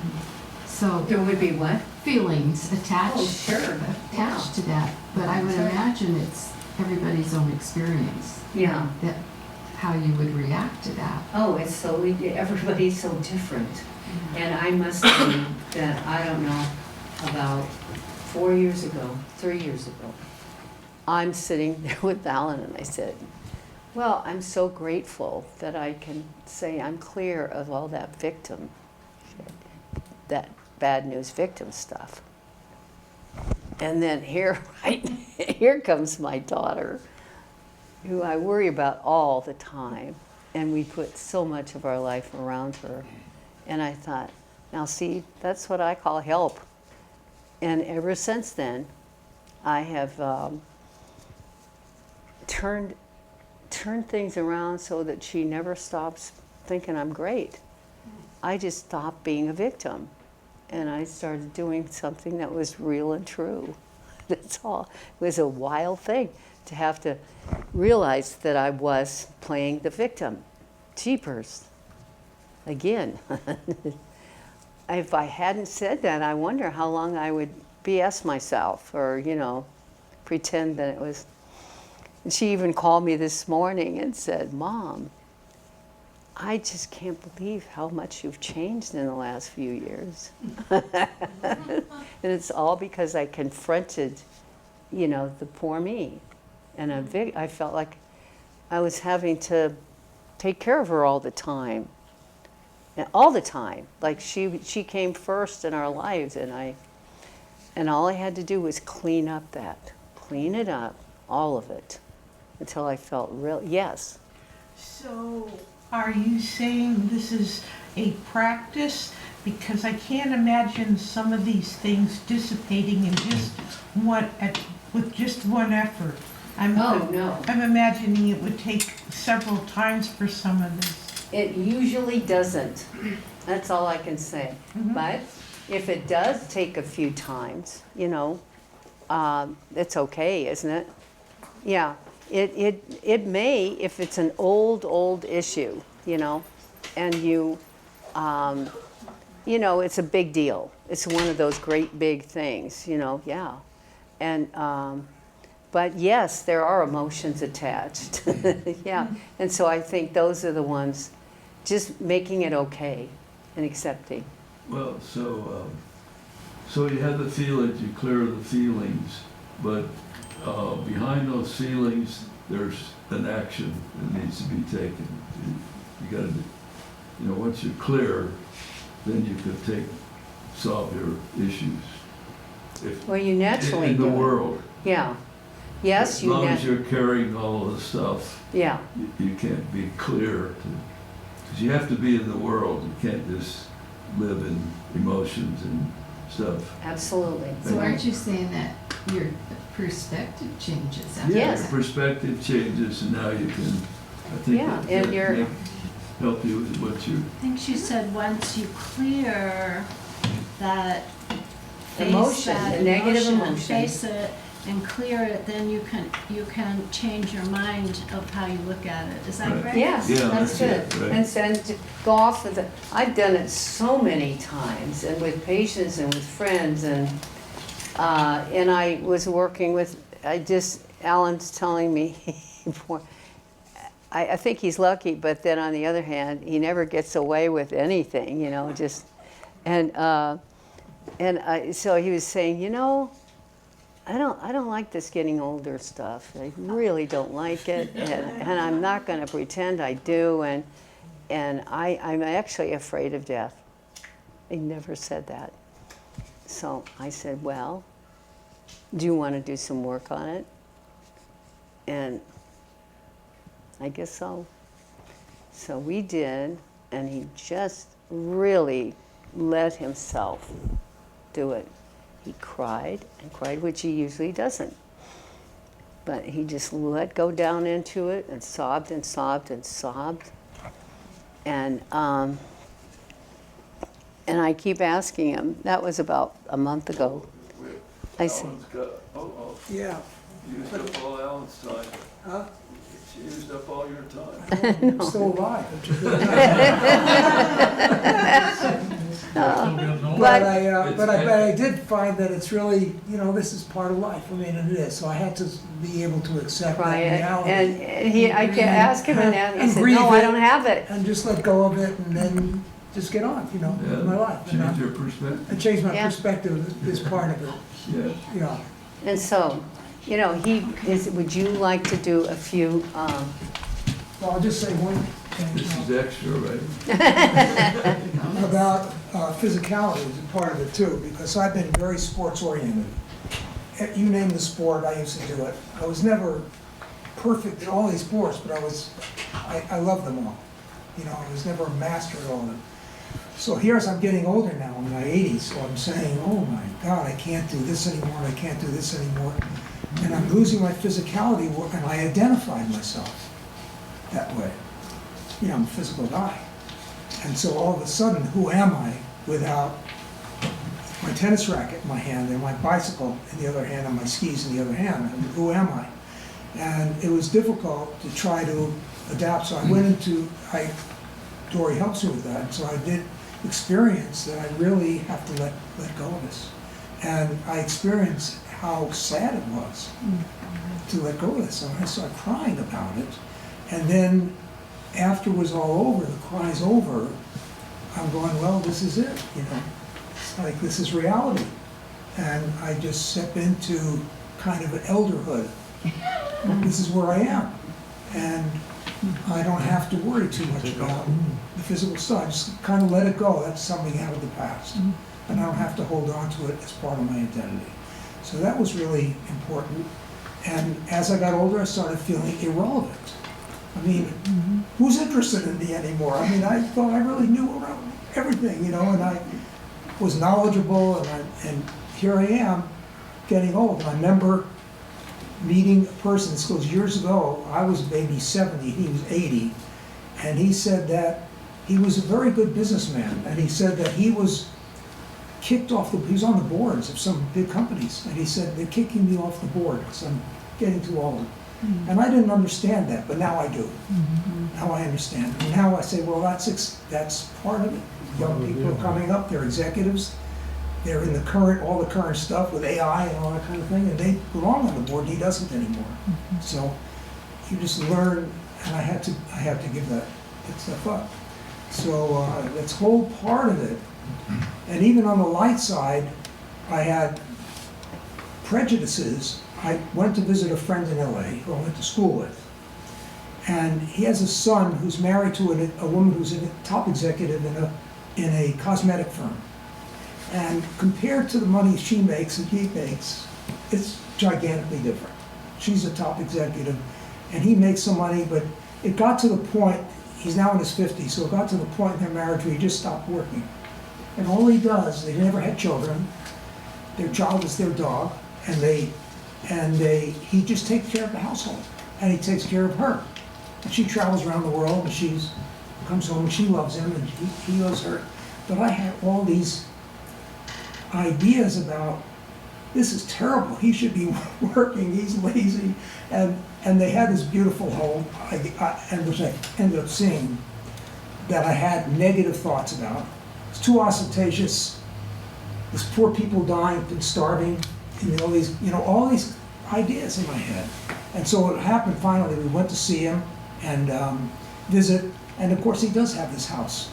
Speaker 8: So
Speaker 3: There would be what?
Speaker 8: feelings attached,
Speaker 3: Oh, sure.
Speaker 8: attached to that. But I would
Speaker 3: Sure.
Speaker 8: imagine it's everybody's own experience,
Speaker 3: Yeah.
Speaker 8: that how you would react to that.
Speaker 3: Oh, everybody's so different. And I must say that, I don't know, about 3 years ago, I'm sitting there with Alan and I said, well, I'm so grateful that I can say I'm clear of all that that bad news victim stuff. And then here comes my daughter, who I worry about all the time. And we put so much of our life around her. And I thought, now see, that's what I call help. And ever since then, I have turned things around so that she never stops thinking I'm great. I just stopped being a victim. And I started doing something that was real and true. That's all. It was a wild thing to have to realize that I was playing the victim. Jeepers. Again. if I hadn't said that, I wonder how long I would BS myself or, pretend that it was. And she even called me this morning and said, Mom, I just can't believe how much you've changed in the last few years. And it's all because I confronted, the poor me. And I felt like I was having to take care of her all the time. And all the time. Like she came first in our lives, and all I had to do was clean it up, all of it, until I felt real, yes.
Speaker 9: So, are you saying this is a practice? Because I can't imagine some of these things dissipating in with just one effort.
Speaker 3: No.
Speaker 9: I'm imagining it would take several times for some of this.
Speaker 3: It usually doesn't. That's all I can say.
Speaker 9: Mhm.
Speaker 3: But if it does take a few times, it's okay, isn't it? Yeah. It may, if it's an old issue, and it's a big deal. It's one of those great big things, yeah. And, but yes, there are emotions attached. Yeah. And so I think those are the ones, just making it okay and accepting.
Speaker 5: Well, so you have the feelings, you clear the feelings, but behind those feelings, there's an action that needs to be taken. You got to, once you're clear, then you could solve your issues.
Speaker 3: Well, you naturally
Speaker 5: in
Speaker 3: do
Speaker 5: the
Speaker 3: it.
Speaker 5: world.
Speaker 3: Yeah. Yes,
Speaker 5: As
Speaker 3: you
Speaker 5: long as you're carrying all of the stuff,
Speaker 3: yeah.
Speaker 5: you can't be clear. Because you have to be in the world. You can't just live in emotions and stuff.
Speaker 3: Absolutely.
Speaker 8: So aren't you saying that your perspective changes after
Speaker 3: Yes.
Speaker 8: that?
Speaker 5: Perspective changes, and now you can, I think,
Speaker 3: Yeah, and you're-
Speaker 5: help you with what you.
Speaker 10: I think she said once you clear that, face
Speaker 3: Emotion,
Speaker 10: that
Speaker 3: the negative
Speaker 10: and
Speaker 3: emotion.
Speaker 10: face it and clear it, then you can change your mind of how you look at it. Is that
Speaker 5: Right.
Speaker 10: right?
Speaker 3: Yes,
Speaker 5: Yeah,
Speaker 3: that's
Speaker 5: that's
Speaker 3: good.
Speaker 5: it, right.
Speaker 3: And to go off with it. I've done it so many times, and with patients and with friends, and I was working with. Alan's telling me, I think he's lucky, but then on the other hand, he never gets away with anything, so he was saying, I don't like this getting older stuff. I really don't like it, and I'm not going to pretend I do. And I'm actually afraid of death. He never said that. So I said, well, do you want to do some work on it? And I guess so. So we did, and he just really let himself do it. He cried and cried, which he usually doesn't. But he just let go down into it and sobbed and sobbed and sobbed. And I keep asking him, that was about a month ago. I said,
Speaker 5: Alan's got,
Speaker 1: Yeah.
Speaker 5: used up all Alan's time.
Speaker 1: Huh?
Speaker 5: She used up all your time.
Speaker 1: I'm still alive.
Speaker 2: Still getting older.
Speaker 1: But
Speaker 5: It's
Speaker 1: I did find that it's really, this is part of life. I mean, it is. So I had to be able to accept that
Speaker 3: cry it.
Speaker 1: reality.
Speaker 3: And I can ask him and he
Speaker 1: And
Speaker 3: said,
Speaker 1: grieve
Speaker 3: no, I
Speaker 1: it.
Speaker 3: don't have it.
Speaker 1: And just let go of it and then just get on, with my life. And
Speaker 5: Change your perspective.
Speaker 1: I changed my
Speaker 3: Yeah.
Speaker 1: perspective is part of it,
Speaker 5: Yeah.
Speaker 1: yeah.
Speaker 3: And so, would you like to do a few,
Speaker 1: Well, I'll just say one
Speaker 5: This
Speaker 1: thing
Speaker 5: is extra, right?
Speaker 1: about physicality is a part of it too, because I've been very sports oriented. You name the sport, I used to do it. I was never perfect in all these sports, but I love them all. I was never a master at all of them. So here as I'm getting older now, in my 80s, so I'm saying, oh my God, I can't do this anymore, and I can't do this anymore. And I'm losing my physicality, and I identified myself that way. I'm a physical guy. And so all of a sudden, who am I without my tennis racket in my hand and my bicycle in the other hand and my skis in the other hand? And who am I? And it was difficult to try to adapt. So I went Dorre helps me with that. So I did experience that I really have to let go of this. And I experienced how sad it was to let go of this. So I started crying about it. And then after it was all over, the cry's over, I'm going, well, this is it, you know. It's like, this is reality. And I just step into kind of an elderhood. This is where I am. And I don't have to worry too much about the physical stuff. I just kind of let it go. That's something out of the past. And I don't have to hold on to it as part of my identity. So that was really important. And as I got older, I started feeling irrelevant. I mean, who's interested in me anymore? I mean, I thought I really knew everything, you know, and I was knowledgeable, and here I am getting old. And I remember meeting a person, this goes years ago, I was maybe 70, he was 80, and he said that he was a very good businessman, and he said that he was kicked off he was on the boards of some big companies, and he said, they're kicking me off the board because I'm getting too old. And I didn't understand that, but now I do. Now I understand. And now I say, well, that's part of it. Young people are coming up, they're executives, they're in all the current stuff with AI and all that kind of thing, and they belong on the board, he doesn't anymore. So you just learn, and I have to give that stuff up. So that's whole part of it. And even on the light side, I had prejudices. I went to visit a friend in LA who I went to school with. And he has a son who's married to a woman who's a top executive in a cosmetic firm. And compared to the money she makes and he makes, it's gigantically different. She's a top executive, and he makes some money, but it got to the point, he's now in his 50s, so it got to the point in their marriage where he just stopped working. And all he does, they never had children, their child is their dog, and he just takes care of the household, and he takes care of her. And she travels around the world, and she comes home, and she loves him, and he loves her. But I had all these ideas about, this is terrible, he should be working, he's lazy, and they had this beautiful home, which I ended up seeing, that I had negative thoughts about. It's too ostentatious, there's poor people dying and starving, and all these ideas in my head. And so what happened finally, we went to see him and visit, and of course he does have this house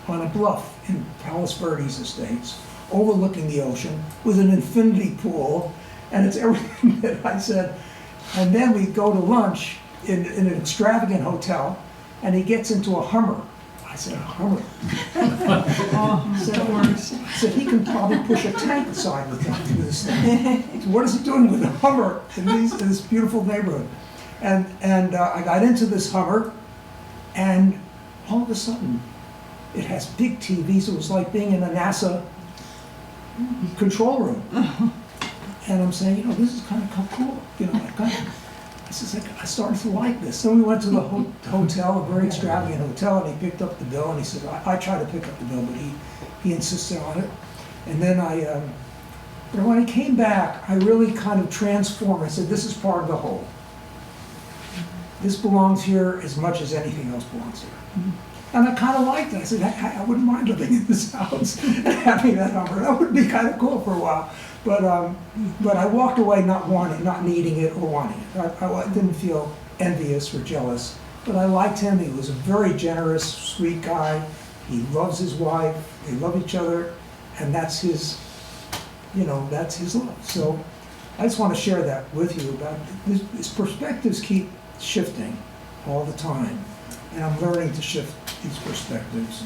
Speaker 1: on a bluff in Palos Verdes Estates, overlooking the ocean, with an infinity pool, and it's everything that I said. And then we go to lunch in an extravagant hotel, and he gets into a Hummer. I said, a Hummer? Said he can probably push a tank aside with this thing. So what is he doing with a Hummer in this beautiful neighborhood? And I got into this Hummer, and all of a sudden, it has big TVs. It was like being in a NASA control room. And I'm saying, this is kind of cool. I started to like this. Then we went to the hotel, a very extravagant hotel, and he picked up the bill, and he said, I tried to pick up the bill, but he insisted on it. And then but when I came back, I really kind of transformed. I said, this is part of the whole. This belongs here as much as anything else belongs here. And I kind of liked it. I said, I wouldn't mind living in this house and having that Hummer. That would be kind of cool for a while. But I walked away not needing it or wanting it. I didn't feel envious or jealous. But I liked him. He was a very generous, sweet guy. He loves his wife. They love each other. And that's his love. So I just want to share that with you about his perspectives keep shifting all the time. And I'm learning to shift these perspectives.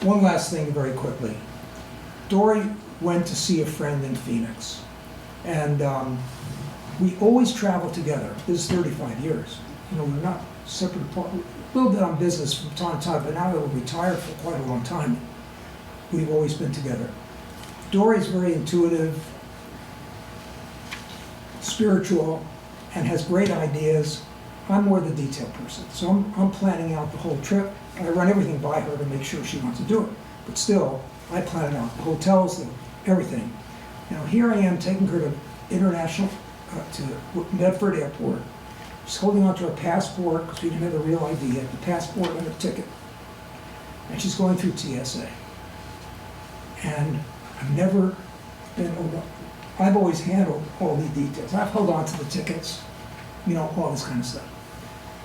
Speaker 1: One last thing very quickly. Dorre went to see a friend in Phoenix. And we always travel together. This is 35 years. We're not separate apart. A little bit on business from time to time, but now that we're retired for quite a long time, we've always been together. Dorre is very intuitive, spiritual, and has great ideas. I'm more the detail person. So I'm planning out the whole trip. I run everything by her to make sure she wants to do it. But still, I plan it out. The hotels, everything. Here I am taking her to to Medford Airport. She's holding on to her passport because we didn't have a real ID yet. The passport and a ticket. And she's going through TSA. And I've never been over, I've always handled all the details. I've held on to the tickets, you know, all this kind of stuff.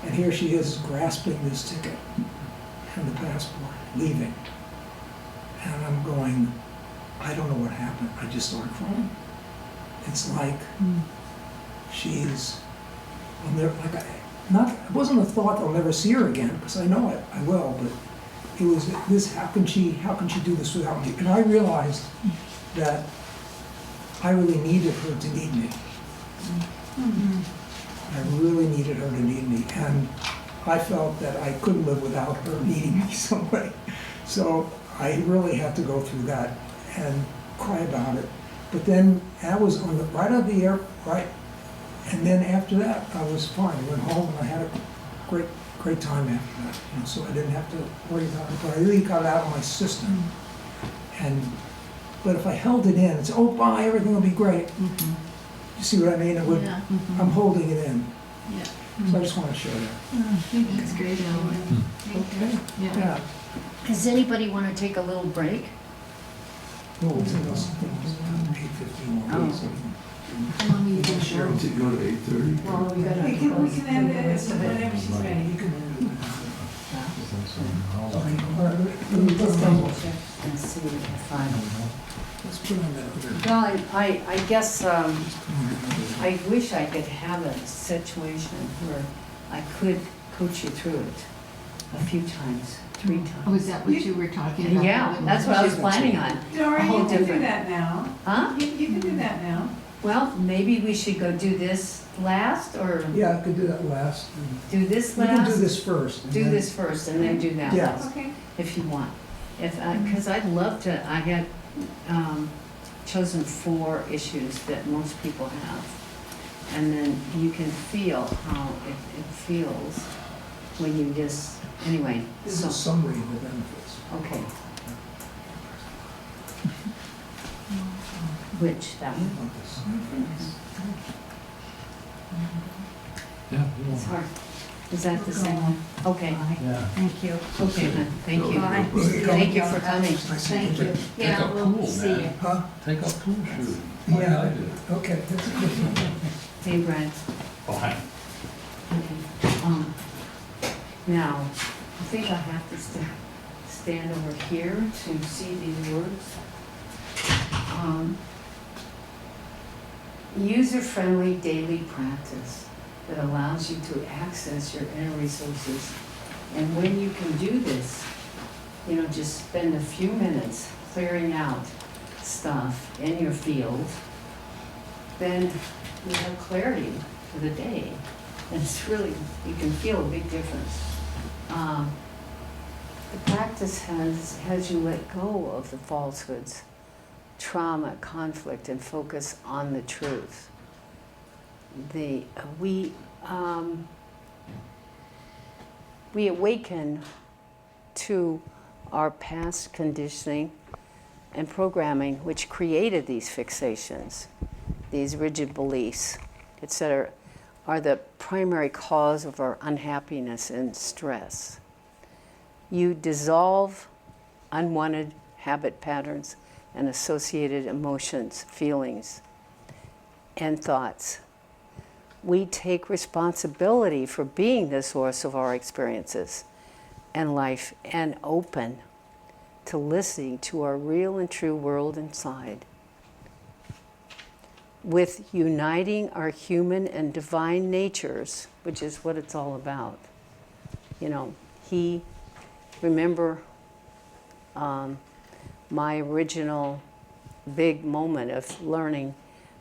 Speaker 1: And here she is grasping this ticket and the passport, leaving. And I'm going, I don't know what happened. I just started crying. It's like she's, I'll never, like, it wasn't a thought I'll never see her again, because I know I will, but it was this, how can she do this without me? And I realized that I really needed her to need me. I really needed her to need me, and I felt that I couldn't live without her needing me some way. So I really had to go through that and cry about it. But then I was on the right of the air, right, and then after that I was fine. I went home and I had a great time after that. You know, so I didn't have to worry about it. But I really got it out of my system. But if I held it in, it's, oh, bye, everything will be great. You see what I mean? It would,
Speaker 10: Yeah.
Speaker 1: I'm holding it in.
Speaker 10: Yeah.
Speaker 1: So I just want to share that.
Speaker 8: I think that's great, Ellen.
Speaker 1: Okay.
Speaker 8: Yeah.
Speaker 1: Yeah.
Speaker 3: Does anybody want to take a little break?
Speaker 1: Oh, it's in those things, 8:15 more.
Speaker 8: How long are you gonna
Speaker 5: Sure,
Speaker 8: go?
Speaker 5: to go to 8:30?
Speaker 8: Well, we gotta
Speaker 4: We can end it
Speaker 8: rest of it.
Speaker 4: whenever she's ready.
Speaker 1: You can.
Speaker 3: Let's see if
Speaker 1: Let's put on that other.
Speaker 3: well, I guess, I wish I could have a situation where I could coach you through it a few times, 3 times.
Speaker 8: Oh, is that what you were talking about?
Speaker 3: Yeah, that's what I was planning on.
Speaker 4: Dorre,
Speaker 3: A whole
Speaker 4: you can do
Speaker 3: different-
Speaker 4: that now.
Speaker 3: Huh?
Speaker 4: You can do that now.
Speaker 3: Well, maybe we should go do this last, or
Speaker 1: Yeah, I could do that last.
Speaker 3: do this
Speaker 1: We can do
Speaker 3: last?
Speaker 1: this first. and
Speaker 3: Do
Speaker 1: then-
Speaker 3: this first and then do that
Speaker 1: Yeah.
Speaker 3: last,
Speaker 4: Okay.
Speaker 3: if you want. Because I'd love to, I had chosen 4 issues that most people have. And then you can feel how it feels when you just, anyway,
Speaker 1: This is a
Speaker 3: so,
Speaker 1: summary of the benefits.
Speaker 3: okay. Which, that one?
Speaker 1: About this.
Speaker 2: Yeah.
Speaker 3: It's hard. Is that the same one? Okay,
Speaker 2: Yeah.
Speaker 10: Thank you.
Speaker 3: okay, then, thank you.
Speaker 10: Bye.
Speaker 3: Thank you for coming.
Speaker 1: Nice to
Speaker 10: Thank
Speaker 1: meet
Speaker 10: you. Yeah,
Speaker 2: Take a
Speaker 10: we'll
Speaker 2: pool,
Speaker 10: see
Speaker 2: man.
Speaker 10: you.
Speaker 1: Huh?
Speaker 2: Take a pool shoot.
Speaker 1: Yeah.
Speaker 2: I did.
Speaker 1: Okay, that's a good one.
Speaker 3: Hey, Brad.
Speaker 2: Fine.
Speaker 3: Okay. Now, I think I have to stand over here to see these words. User-friendly daily practice that allows you to access your inner resources. And when you can do this, you know, just spend a few minutes clearing out stuff in your field, then you have clarity for the day. And it's really, you can feel a big difference. The practice has you let go of the falsehoods, trauma, conflict, and focus on the truth. We awaken to our past conditioning and programming, which created these fixations, these rigid beliefs, etc., are the primary cause of our unhappiness and stress. You dissolve unwanted habit patterns and associated emotions, feelings, and thoughts. We take responsibility for being the source of our experiences and life, and open to listening to our real and true world inside. With uniting our human and divine natures, which is what it's all about. You know, remember my original big moment of learning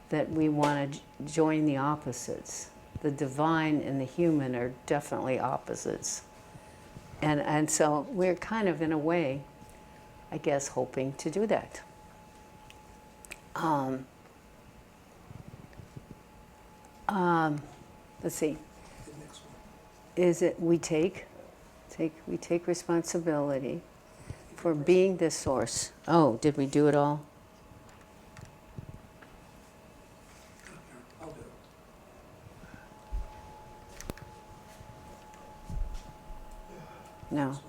Speaker 3: that we want to join the opposites. The divine and the human are definitely opposites. And so we're kind of, in a way, I guess, hoping to do that. Let's see. Is it we take responsibility for being the source. Oh, did we do it all?
Speaker 1: I'll do it.
Speaker 3: No.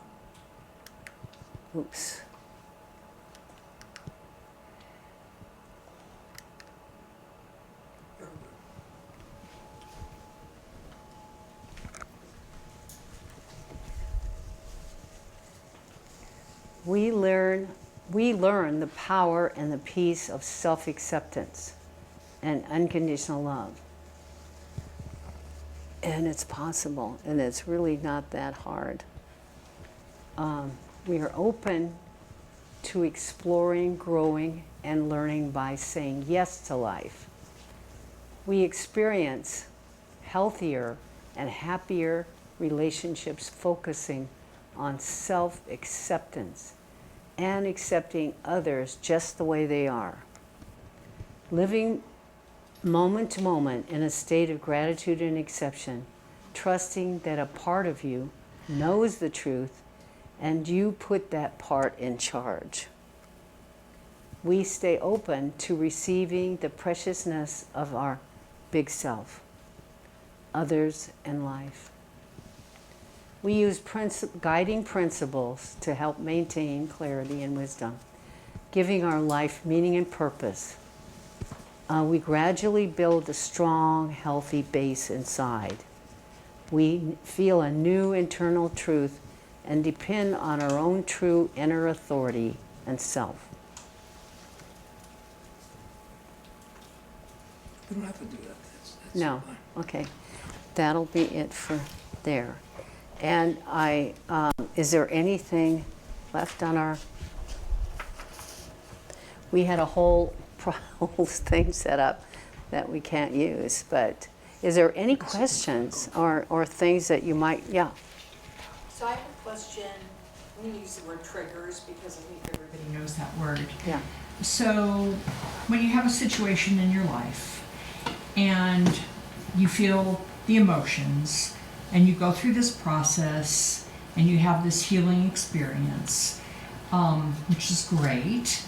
Speaker 3: Oops. we learn the power and the peace of self-acceptance and unconditional love. And it's possible, and it's really not that hard. We are open to exploring, growing, and learning by saying yes to life. We experience healthier and happier relationships focusing on self-acceptance and accepting others just the way they are. Living moment to moment in a state of gratitude and acceptance, trusting that a part of you knows the truth and you put that part in charge. We stay open to receiving the preciousness of our big self, others, and life. We use guiding principles to help maintain clarity and wisdom, giving our life meaning and purpose. We gradually build a strong, healthy base inside. We feel a new internal truth and depend on our own true inner authority and self.
Speaker 1: We don't have to do that. That's
Speaker 3: No,
Speaker 1: fine.
Speaker 3: okay. That'll be it for there. And is there anything left on our, we had a whole thing set up that we can't use, but is there any questions or things that you might, yeah.
Speaker 11: So I have a question. I'm going to use the word triggers because I think everybody knows that word.
Speaker 3: Yeah.
Speaker 11: So when you have a situation in your life and you feel the emotions and you go through this process and you have this healing experience, which is great.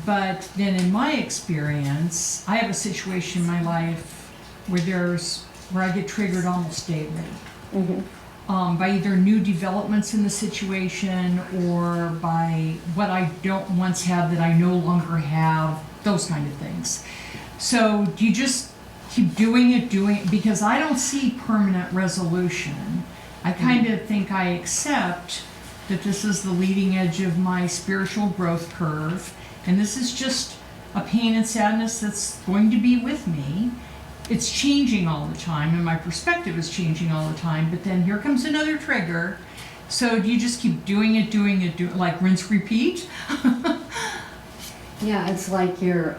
Speaker 11: But then in my experience, I have a situation in my life where I get triggered almost daily.
Speaker 3: Mm-hmm.
Speaker 11: By either new developments in the situation or by what I don't once have that I no longer have, those kind of things. So do you just keep doing it, because I don't see permanent resolution. I kind of think I accept that this is the leading edge of my spiritual growth curve, and this is just a pain and sadness that's going to be with me. It's changing all the time, and my perspective is changing all the time, but then here comes another trigger. So do you just keep doing it, like rinse, repeat?
Speaker 3: Yeah, it's like you're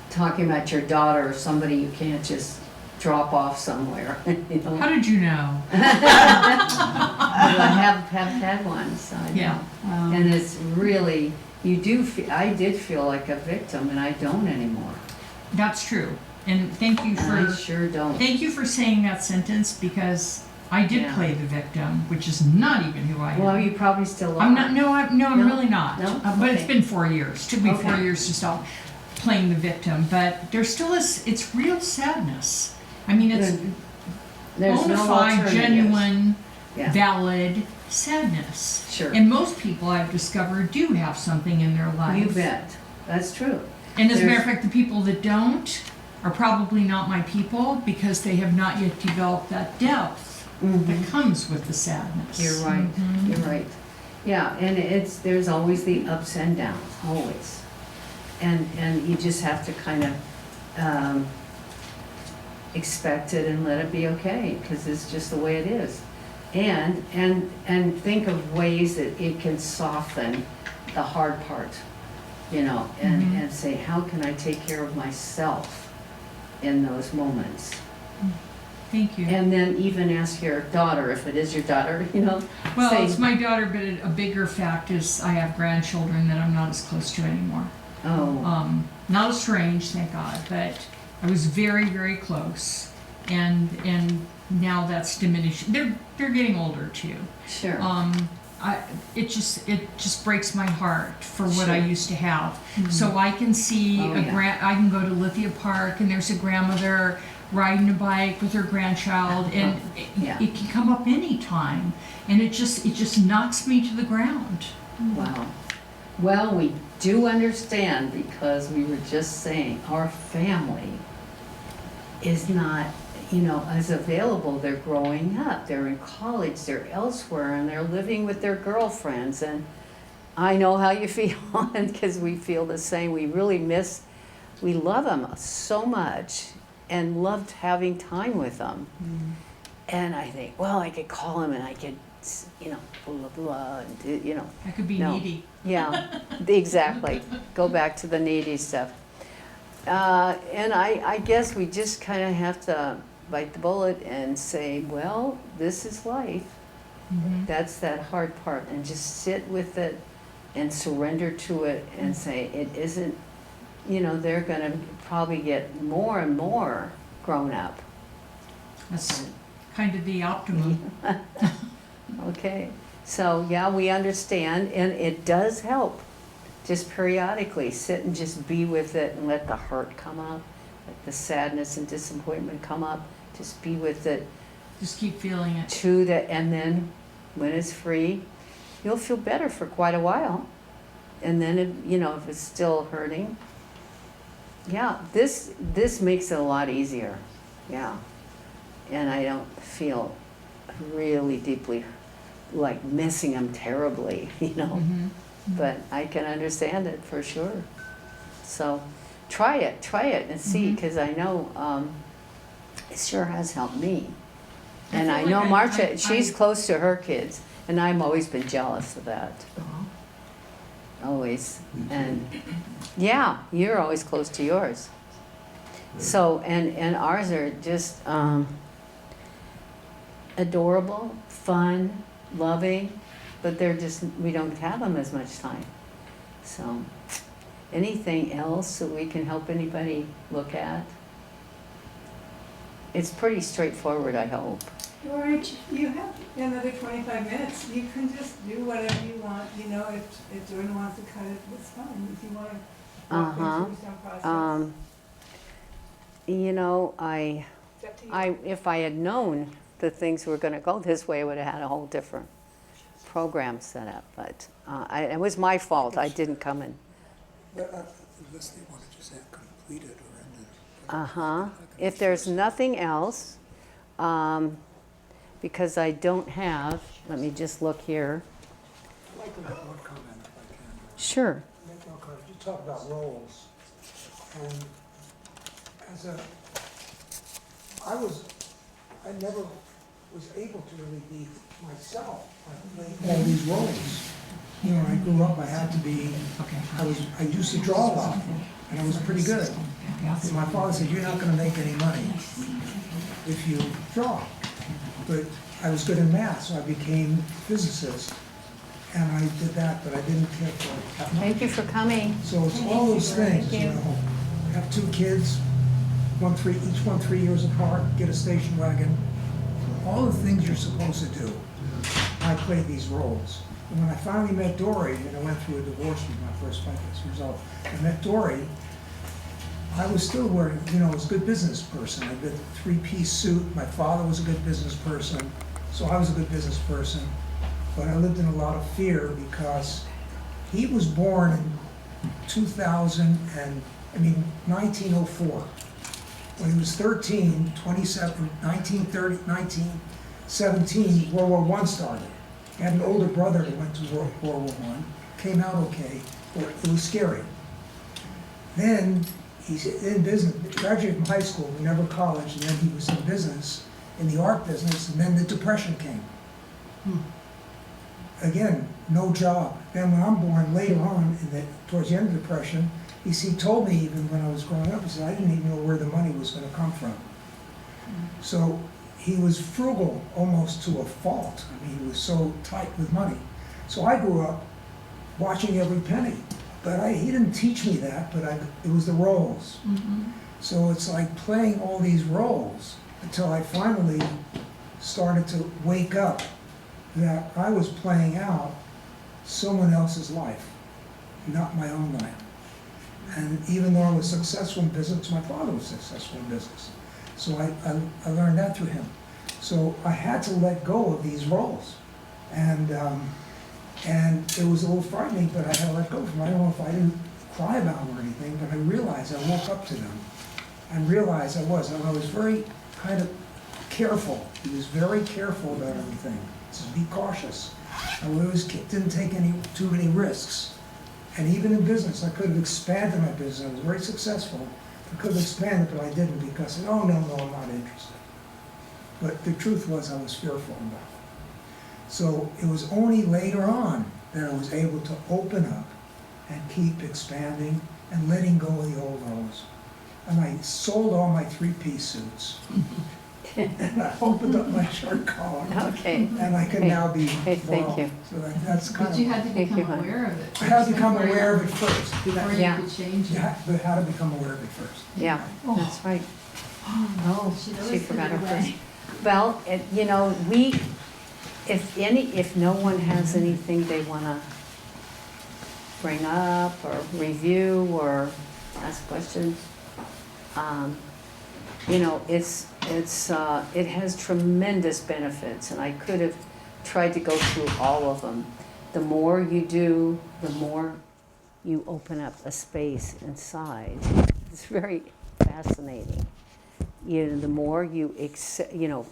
Speaker 3: talking about your daughter or somebody you can't just drop off somewhere. You know?
Speaker 11: How did you know?
Speaker 3: I have had one, so I know.
Speaker 11: Yeah.
Speaker 3: And it's really, I did feel like a victim, and I don't anymore.
Speaker 11: That's true. And thank you
Speaker 3: And
Speaker 11: for
Speaker 3: I sure don't.
Speaker 11: Thank you for saying that sentence, because I did
Speaker 3: Yeah.
Speaker 11: play the victim, which is not even who I am.
Speaker 3: Well, you probably still are.
Speaker 11: I'm not. No, I'm
Speaker 3: No?
Speaker 11: really not.
Speaker 3: No?
Speaker 11: But it's
Speaker 3: Okay.
Speaker 11: been 4 years. Took me 4
Speaker 3: Okay.
Speaker 11: years to stop playing the victim. But there still is. It's real sadness. I mean, it's
Speaker 3: There's
Speaker 11: bona
Speaker 3: no
Speaker 11: fide,
Speaker 3: alternatives.
Speaker 11: genuine,
Speaker 3: Yeah.
Speaker 11: valid sadness.
Speaker 3: Sure.
Speaker 11: And most people I've discovered do have something in their life.
Speaker 3: You bet. That's true.
Speaker 11: And as a matter
Speaker 3: There's-
Speaker 11: of fact, the people that don't are probably not my people, because they have not yet developed that depth that comes with the sadness.
Speaker 3: You're right.
Speaker 11: Mhm.
Speaker 3: You're right. Yeah, and there's always the ups and downs, always. And you just have to kind of expect it and let it be okay, because it's just the way it is. And think of ways that it can soften the hard part, you know, and say, how can I take care of myself in those moments?
Speaker 11: Thank you.
Speaker 3: And then even ask your daughter, if it is your daughter, you know.
Speaker 11: Well,
Speaker 3: say,
Speaker 11: it's my daughter, but a bigger fact is I have grandchildren that I'm not as close to anymore.
Speaker 3: oh,
Speaker 11: Not estranged, thank God, but I was very, very close, and now that's diminished. They're getting older too.
Speaker 3: sure.
Speaker 11: It just breaks my heart for what I
Speaker 3: Sure.
Speaker 11: used to have. So I can see
Speaker 3: Oh, yeah.
Speaker 11: I can go to Lithia Park and there's a grandmother riding a bike with her grandchild, and
Speaker 3: Yeah.
Speaker 11: it can come up anytime, and it just knocks me to the ground.
Speaker 3: Wow. Well, we do understand, because we were just saying our family is not, you know, as available. They're growing up, they're in college, they're elsewhere, and they're living with their girlfriends, and I know how you feel, because we feel the same. We really we love them so much and loved having time with them. And I think, well, I could call him and I could, blah, blah, blah, and do,
Speaker 11: I could be
Speaker 3: No.
Speaker 11: needy.
Speaker 3: Yeah, exactly. Go back to the needy stuff. And I guess we just kind of have to bite the bullet and say, well, this is life. That's that hard part. And just sit with it and surrender to it and say, it isn't, they're going to probably get more and more grown up.
Speaker 11: That's kind of the optimum.
Speaker 3: Okay. So, yeah, we understand, and it does help. Just periodically sit and just be with it and let the hurt come up, let the sadness and disappointment come up. Just be with it.
Speaker 11: Just keep feeling it.
Speaker 3: And then when it's free, you'll feel better for quite a while. And then, if it's still hurting, yeah, this makes it a lot easier. Yeah. And I don't feel really deeply like missing them terribly, But I can understand it for sure. So try it and see, because I know it sure has helped me. And I
Speaker 11: feel
Speaker 3: know
Speaker 11: like
Speaker 3: Marcia, she's close to her kids, and I've always been jealous of that. Always. And yeah, you're always close to yours. So, and ours are just adorable, fun, loving, but we don't have them as much time. So, anything else that we can help anybody look at? It's pretty straightforward, I hope.
Speaker 4: George, you have another 25 minutes. You can just do whatever you want. If Jordan wants to cut it, it's fine. If you want to walk through some process. It's up to you.
Speaker 3: If I had known that things were going to go this way, I would have had a whole different program set up. But it was my fault. I didn't come in.
Speaker 1: Unless they want to just have completed or ended.
Speaker 3: If there's nothing else, because I don't have, let me just look here.
Speaker 1: I'd like to make one comment if I can.
Speaker 3: Sure.
Speaker 1: Make one comment. You talk about roles. And I never was able to really be myself. I played all these roles. When I grew up, I had to be, I used to draw a lot, and I was pretty good. And my father said, you're not gonna make any money if you draw. But I was good in math, so I became a physicist, and I did that, but I didn't care for it that much.
Speaker 3: Thank you for coming.
Speaker 1: So it's all those things, I have 2 kids, each one 3 years apart, get a station wagon. All the things you're supposed to do, I played these roles. And when I finally met Dorre, and I went through a divorce with my first wife as a result, I met Dorre, I was still wearing, I was a good business person. I did a 3-piece suit. My father was a good business person, so I was a good business person. But I lived in a lot of fear because he was born in 1904. When he was 13, 1917, World War I started. He had an older brother that went to World War I, came out okay, but it was scary. Then he's in business, graduated from high school, never college, and then he was in business, in the art business, and then the Depression came. Again, no job. Then when I'm born later on, towards the end of the Depression, he told me even when I was growing up, he said, I didn't even know where the money was going to come from. So he was frugal almost to a fault. I mean, he was so tight with money. So I grew up watching every penny. But he didn't teach me that, but it was the roles. So it's like playing all these roles until I finally started to wake up that I was playing out someone else's life, not my own life. And even though I was successful in business, my father was successful in business. So I learned that through him. So I had to let go of these roles. And it was a little frightening, but I had to let go of them. I don't know if I didn't cry about them or anything, but I realized I woke up to them and realized I was very kind of careful. He was very careful about everything. He said, be cautious. I didn't take too many risks. And even in business, I could have expanded my business. I was very successful. I could have expanded, but I didn't because I said, oh, no, I'm not interested. But the truth was I was fearful about it. So it was only later on that I was able to open up and keep expanding and letting go of the old roles. And I sold all my three-piece suits. And I opened up my shirt collar.
Speaker 3: Okay.
Speaker 1: And I can now be
Speaker 3: Okay, thank
Speaker 1: well.
Speaker 3: you.
Speaker 1: So that's kind
Speaker 8: But you
Speaker 1: of,
Speaker 8: had to
Speaker 3: Thank you,
Speaker 8: become
Speaker 3: hon.
Speaker 8: aware of it.
Speaker 1: I had to become
Speaker 8: before you-
Speaker 1: aware of it first.
Speaker 8: Before
Speaker 3: Yeah.
Speaker 8: you could change it.
Speaker 1: But how to become aware of it first.
Speaker 3: Yeah, that's right. Oh,
Speaker 8: She'd
Speaker 3: she
Speaker 8: always
Speaker 3: forgot her
Speaker 8: put it
Speaker 3: first.
Speaker 8: away.
Speaker 3: Well, you know, if no one has anything they wanna bring up or review or ask questions, you know, it has tremendous benefits, and I could have tried to go through all of them. The more you do, the more you open up a space inside. It's very fascinating. You know, the more you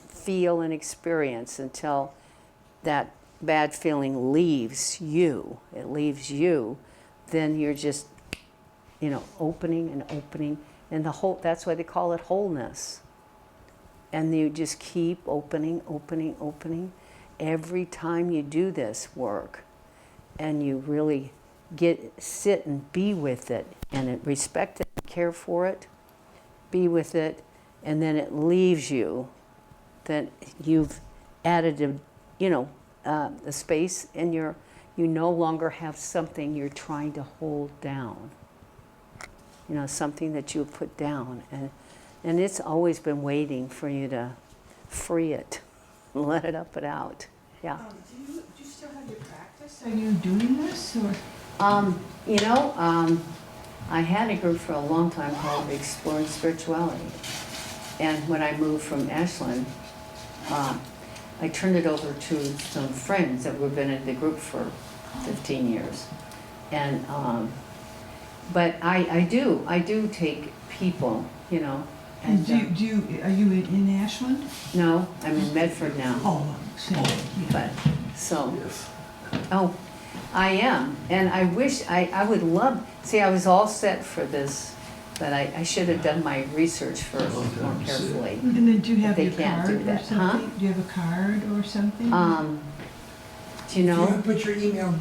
Speaker 3: feel and experience until that bad feeling leaves you, then you're just, opening and opening, and that's why they call it wholeness. And you just keep opening, opening, opening. Every time you do this work, and you really sit and be with it, and respect it, care for it, be with it, and then it leaves you, then you've added a space, and you no longer have something you're trying to hold down. Something that you put down, and it's always been waiting for you to free it, let it up and out. Yeah.
Speaker 9: Do you still have your practice? Are you doing this, or?
Speaker 3: I had a group for a long time called Exploring Spirituality. And when I moved from Ashland, I turned it over to some friends that have been in the group for 15 years. And, but I do take people, And
Speaker 9: And are you in Ashland?
Speaker 3: no, I'm in Medford now.
Speaker 9: Oh, same,
Speaker 3: But, so, oh, I am, and I wish, I would love, see, I was all set for this, but I should have done my research first more carefully.
Speaker 9: And then do you have
Speaker 3: They
Speaker 9: your
Speaker 3: can't do
Speaker 9: card or
Speaker 3: that, huh?
Speaker 9: something? Do you have a card or something?
Speaker 3: Do you
Speaker 1: You
Speaker 3: know?
Speaker 1: want to put your email,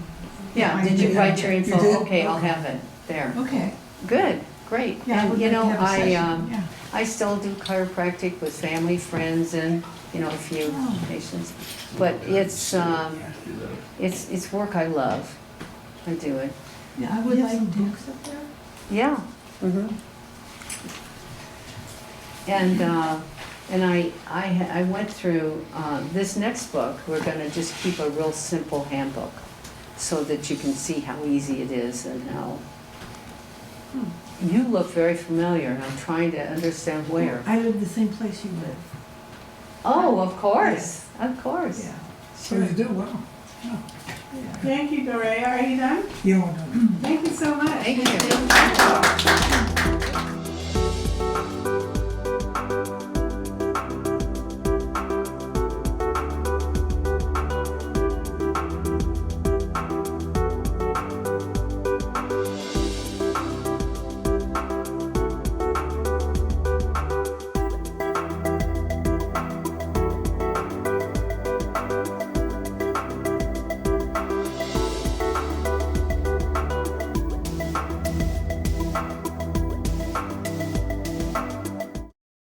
Speaker 3: Yeah,
Speaker 9: I
Speaker 3: did you
Speaker 9: did.
Speaker 3: write your
Speaker 1: You
Speaker 3: info?
Speaker 1: did?
Speaker 3: Okay, I'll
Speaker 1: Okay.
Speaker 3: have it there.
Speaker 9: Okay.
Speaker 3: Good, great.
Speaker 9: Yeah, I
Speaker 3: And,
Speaker 9: would like to have a session, yeah.
Speaker 3: I still do chiropractic with family, friends, and, a few
Speaker 9: Oh.
Speaker 3: patients. But it's work I love. I do it.
Speaker 9: Yeah, I would
Speaker 1: You
Speaker 9: like
Speaker 1: have
Speaker 9: to.
Speaker 1: some books up there?
Speaker 3: Yeah. Mm-hmm. And I went through this next book. We're going to just keep a real simple handbook so that you can see how easy it is and how. You look very familiar, and I'm trying to understand where.
Speaker 9: I live the same place you live.
Speaker 3: Oh, of course, of course.
Speaker 9: Yeah.
Speaker 1: So you do, wow.
Speaker 4: Thank you, Dorre. Are you done?
Speaker 1: Yeah, well done.
Speaker 4: Thank you so much.
Speaker 3: Thank you.